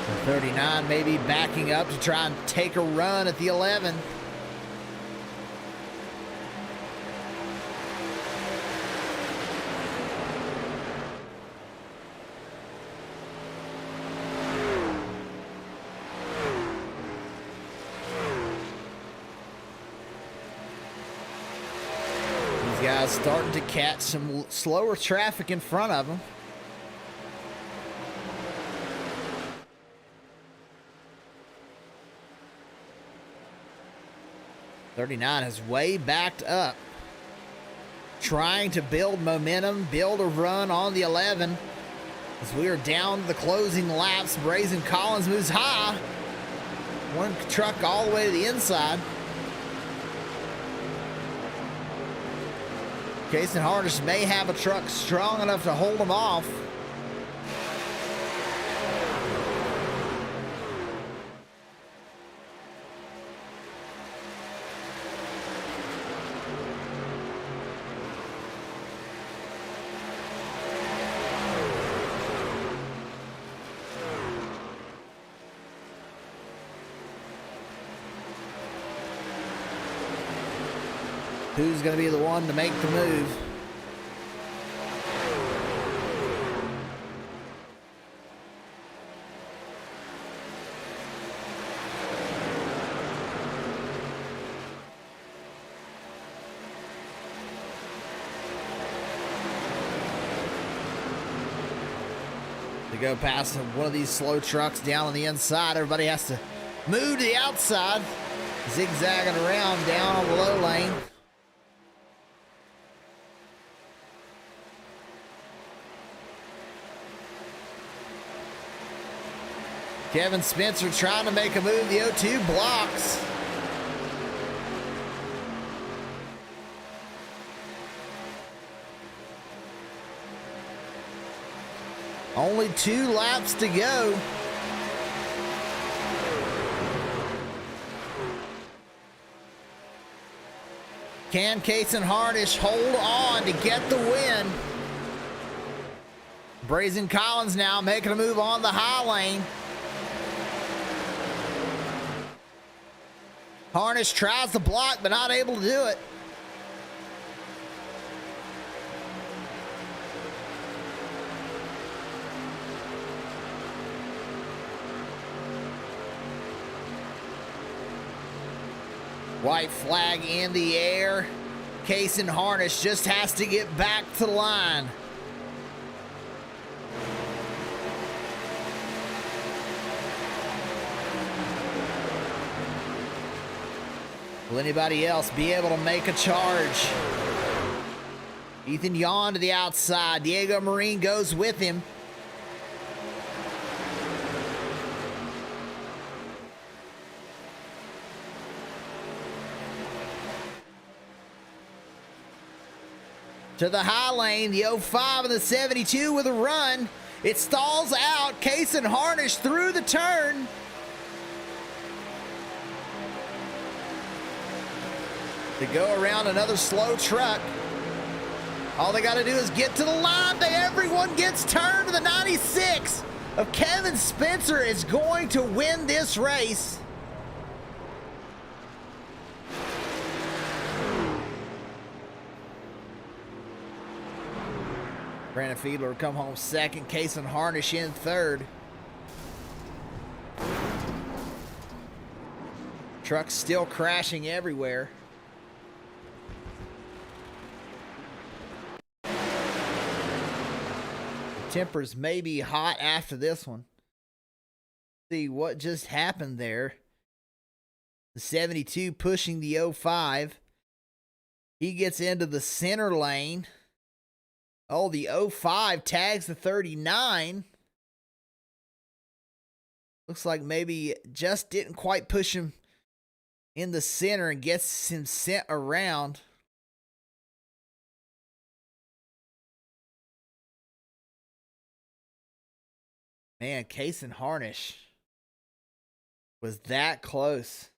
Speaker 2: The 39 maybe backing up to try and take a run at the 11. Guys starting to catch some slower traffic in front of them. '39 is way backed up, trying to build momentum, build a run on the 11. As we are down to the closing laps, Brazen Collins moves high. One truck all the way to the inside. Case and Harness may have a truck strong enough to hold them off. Who's going to be the one to make the move? To go past one of these slow trucks down on the inside, everybody has to move to the outside, zigzagging around down on the low lane. Kevin Spencer trying to make a move. The 0-2 blocks. Only 2 laps to go. Can Case and Harnish hold on to get the win? Brazen Collins now making a move on the high lane. Harnish tries to block, but not able to do it. White flag in the air. Case and Harnish just has to get back to the line. Will anybody else be able to make a charge? Ethan Yawn to the outside. Diego Marine goes with him. To the high lane, the 05 and the 72 with a run. It stalls out. Case and Harnish through the turn. To go around another slow truck. All they got to do is get to the line. Everyone gets turned to the 96 of Kevin Spencer is going to win this race. Brandon Feedler will come home second. Case and Harnish in third. Trucks still crashing everywhere. Tempers may be hot after this one. See what just happened there. The 72 pushing the 05. He gets into the center lane. Oh, the 05 tags the 39. Looks like maybe just didn't quite push him in the center and gets him sent around. Man, Case and Harnish was that close.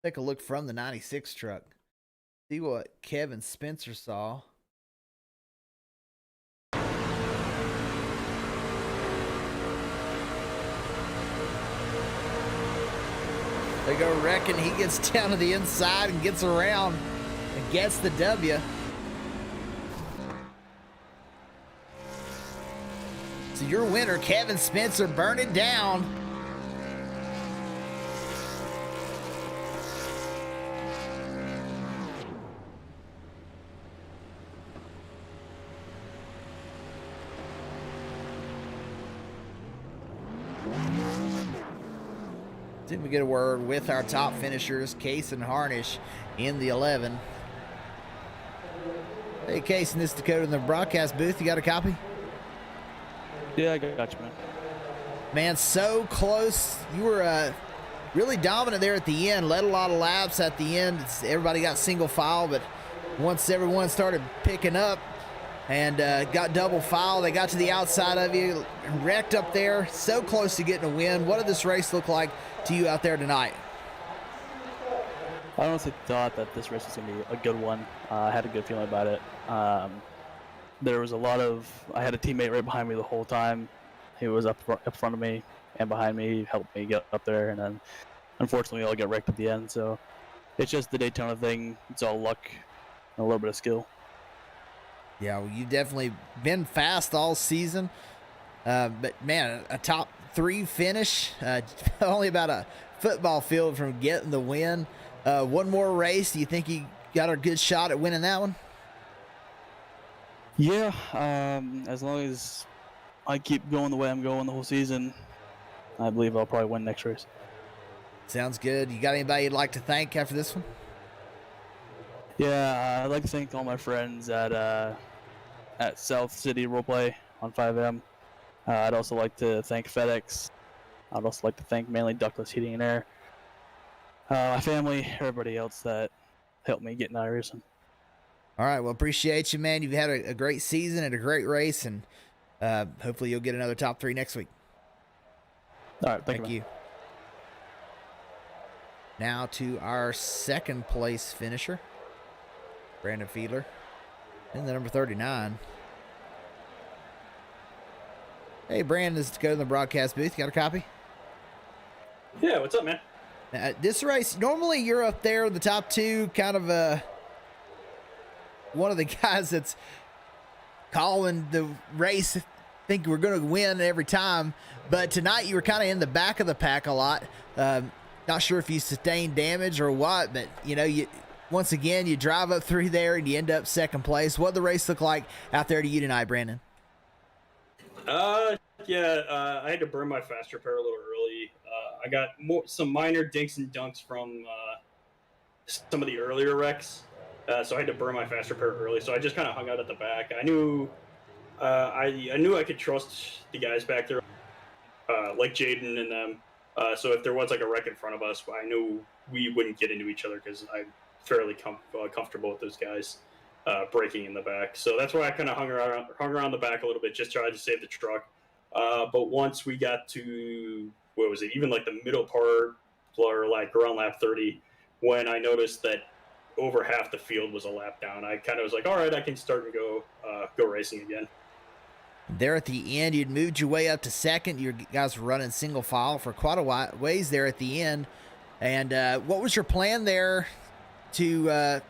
Speaker 2: Take a look from the 96 truck. See what Kevin Spencer saw. They go wrecking. He gets down to the inside and gets around and gets the W. So your winner, Kevin Spencer, burn it down. Didn't we get a word with our top finishers, Case and Harnish, in the 11. Hey, Case, and this is Dakota in the broadcast booth. You got a copy?
Speaker 3: Yeah, I got you, man.
Speaker 2: Man, so close. You were really dominant there at the end. Led a lot of laps at the end. Everybody got single file, but once everyone started picking up and got double file, they got to the outside of you, wrecked up there. So close to getting a win. What did this race look like to you out there tonight?
Speaker 3: I honestly thought that this race was going to be a good one. I had a good feeling about it. There was a lot of, I had a teammate right behind me the whole time. He was up front of me and behind me. He helped me get up there, and then unfortunately I'll get wrecked at the end. So it's just the Daytona thing. It's all luck and a little bit of skill.
Speaker 2: Yeah, well, you've definitely been fast all season. But man, a top 3 finish, only about a football field from getting the win. One more race. Do you think you got a good shot at winning that one?
Speaker 3: Yeah, as long as I keep going the way I'm going the whole season, I believe I'll probably win next race.
Speaker 2: Sounds good. You got anybody you'd like to thank after this one?
Speaker 3: Yeah, I'd like to thank all my friends at South City Roleplay on 5M. I'd also like to thank FedEx. I'd also like to thank mainly Ductless Heating and Air. My family, everybody else that helped me get in that racing.
Speaker 2: All right, well, appreciate you, man. You've had a great season and a great race, and hopefully you'll get another top 3 next week.
Speaker 3: All right,
Speaker 2: Thank you. Now to our second place finisher, Brandon Feedler, and the number 39. Hey, Brandon, this is Dakota in the broadcast booth. You got a copy?
Speaker 4: Yeah, what's up, man?
Speaker 2: This race, normally you're up there in the top 2, kind of one of the guys that's calling the race, think we're going to win every time. But tonight you were kind of in the back of the pack a lot. Not sure if you sustained damage or what, but once again, you drive up through there and you end up second place. What did the race look like out there to you tonight, Brandon?
Speaker 4: I had to burn my fast repair a little early. I got some minor dinks and dunks from some of the earlier wrecks, so I had to burn my fast repair early. So I just kind of hung out at the back. I knew I could trust the guys back there, like Jaden and them. So if there was like a wreck in front of us, I knew we wouldn't get into each other because I'm fairly comfortable with those guys braking in the back. So that's why I kind of hung around the back a little bit, just tried to save the truck. But once we got to, what was it, even like the middle part, or like around lap 30, when I noticed that over half the field was a lap down, I kind of was like, all right, I can start and go racing again.
Speaker 2: There at the end, you'd moved your way up to second. You guys were running single file for quite a ways there at the end. And what was your plan there to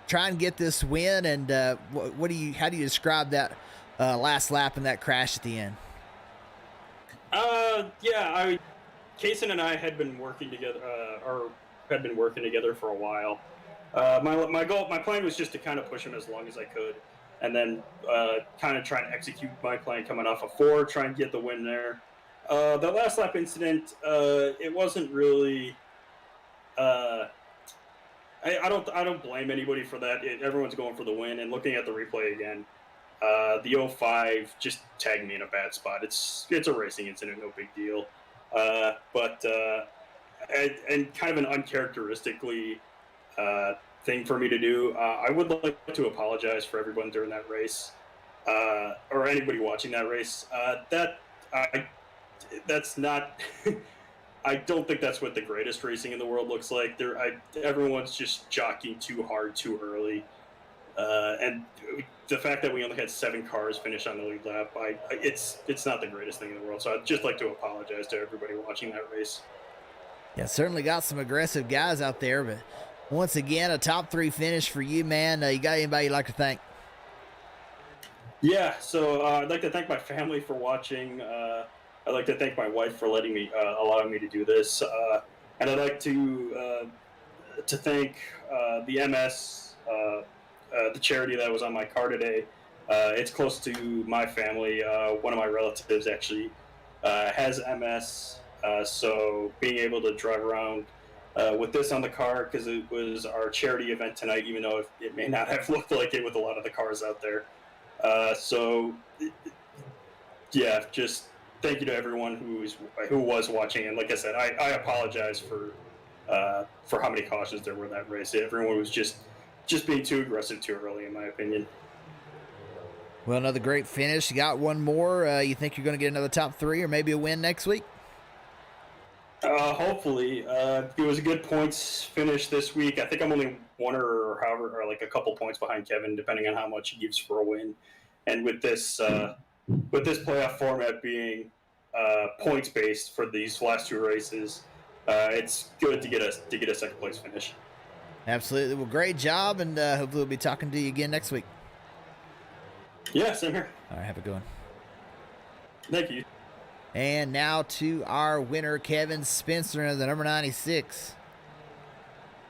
Speaker 2: try and get this win? And how do you describe that last lap and that crash at the end?
Speaker 4: Kaysen and I had been working together, for a while. My plan was just to kind of push him as long as I could, and then kind of trying to execute my plan coming off of 4, try and get the win there. The last lap incident, it wasn't really. I don't blame anybody for that. Everyone's going for the win, and looking at the replay again, the 05 just tagged me in a bad spot. It's a racing incident, no big deal. But and kind of an uncharacteristically thing for me to do. I would like to apologize for everyone during that race, or anybody watching that race. That's not. I don't think that's what the greatest racing in the world looks like. Everyone's just jockeying too hard too early, and the fact that we only had 7 cars finish on the lead lap, it's not the greatest thing in the world. So I'd just like to apologize to everybody watching that race.
Speaker 2: Yeah, certainly got some aggressive guys out there, but once again, a top 3 finish for you, man. You got anybody you'd like to thank?
Speaker 4: Yeah, so I'd like to thank my family for watching. I'd like to thank my wife for allowing me to do this, and I'd like to thank the MS, the charity that was on my car today. It's close to my family. One of my relatives actually has MS, so being able to drive around with this on the car, because it was our charity event tonight, even though it may not have looked like it with a lot of the cars out there. So yeah, just thank you to everyone who was watching, and like I said, I apologize for how many cautions there were in that race. Everyone was just being too aggressive too early, in my opinion.
Speaker 2: Well, another great finish. You got one more. You think you're going to get another top 3 or maybe a win next week?
Speaker 4: Hopefully. It was a good points finish this week. I think I'm only one or like a couple points behind Kevin, depending on how much he gives for a win. And with this playoff format being points based for these last 2 races, it's good to get a second place finish.
Speaker 2: Absolutely. Well, great job, and hopefully we'll be talking to you again next week.
Speaker 4: Yeah, same here.
Speaker 2: All right, have a good one.
Speaker 4: Thank you.
Speaker 2: And now to our winner, Kevin Spencer, in the number 96.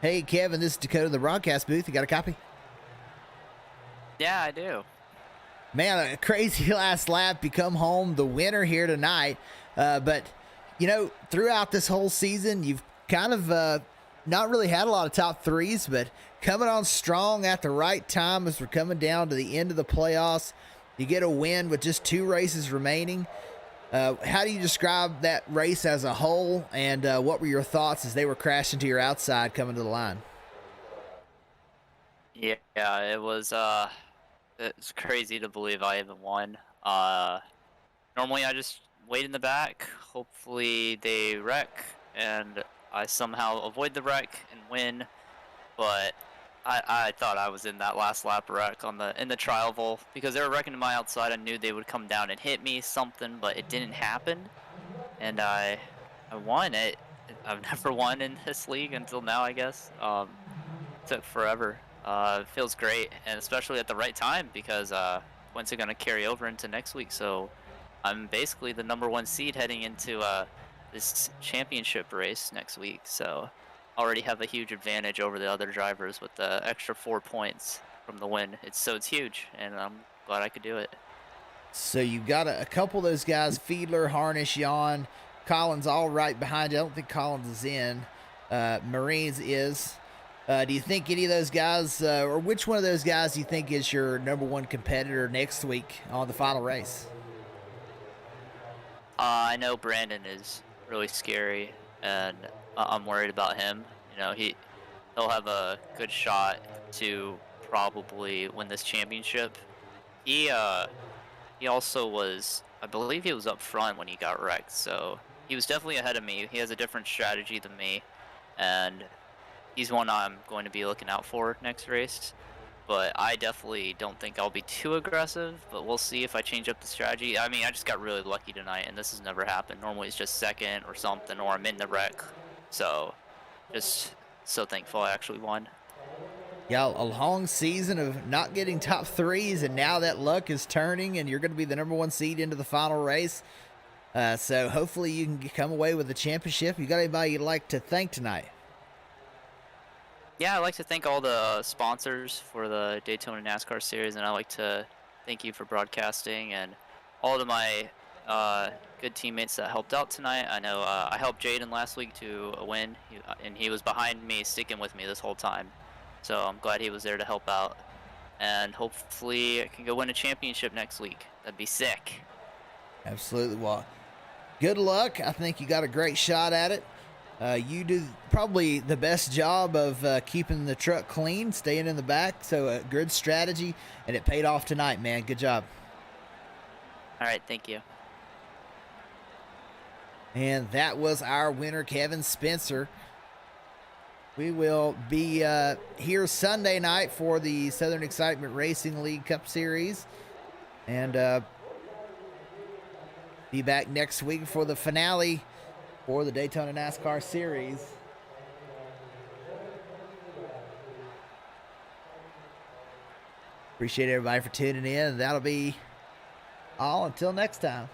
Speaker 2: Hey, Kevin, this is Dakota in the broadcast booth. You got a copy?
Speaker 5: Yeah, I do.
Speaker 2: Man, a crazy last lap. You come home the winner here tonight. But, you know, throughout this whole season, you've kind of not really had a lot of top 3s, but coming on strong at the right time as we're coming down to the end of the playoffs. You get a win with just 2 races remaining. How do you describe that race as a whole, and what were your thoughts as they were crashing to your outside coming to the line?
Speaker 5: Yeah, it was it's crazy to believe I even won. Normally I just wait in the back. Hopefully they wreck and I somehow avoid the wreck and win. But I thought I was in that last lap wreck in the trial because they were wrecking to my outside. I knew they would come down and hit me something, but it didn't happen, and I won it. I've never won in this league until now, I guess. It took forever. It feels great, and especially at the right time, because when's it gonna carry over into next week? So I'm basically the number 1 seed heading into this championship race next week. So already have a huge advantage over the other drivers with the extra 4 points from the win. It's huge, and I'm glad I could do it.
Speaker 2: So you've got a couple of those guys, Feedler, Harnish, Jan, Collins, all right behind you. I don't think Collins is in. Marines is. Do you think any of those guys, or which one of those guys do you think is your number 1 competitor next week on the final race?
Speaker 5: I know Brandon is really scary, and I'm worried about him. You know, he'll have a good shot to probably win this championship. He also was, I believe he was up front when he got wrecked, so he was definitely ahead of me. He has a different strategy than me, and he's one I'm going to be looking out for next race. But I definitely don't think I'll be too aggressive, but we'll see if I change up the strategy. I mean, I just got really lucky tonight, and this has never happened. Normally it's just second or something, or I'm in the wreck. So just so thankful I actually won.
Speaker 2: Yeah, a long season of not getting top 3s, and now that luck is turning, and you're going to be the number 1 seed into the final race. So hopefully you can come away with the championship. You got anybody you'd like to thank tonight?
Speaker 5: Yeah, I'd like to thank all the sponsors for the Daytona NASCAR series, and I'd like to thank you for broadcasting and all of my good teammates that helped out tonight. I know I helped Jaden last week to win, and he was behind me, sticking with me this whole time. So I'm glad he was there to help out, and hopefully I can go win a championship next week. That'd be sick.
Speaker 2: Absolutely. Well, good luck. I think you got a great shot at it. You do probably the best job of keeping the truck clean, staying in the back. So good strategy, and it paid off tonight, man. Good job.
Speaker 5: All right, thank you.
Speaker 2: And that was our winner, Kevin Spencer. We will be here Sunday night for the Southern Excitement Racing League Cup Series. And be back next week for the finale for the Daytona NASCAR Series. Appreciate everybody for tuning in. That'll be all until next time.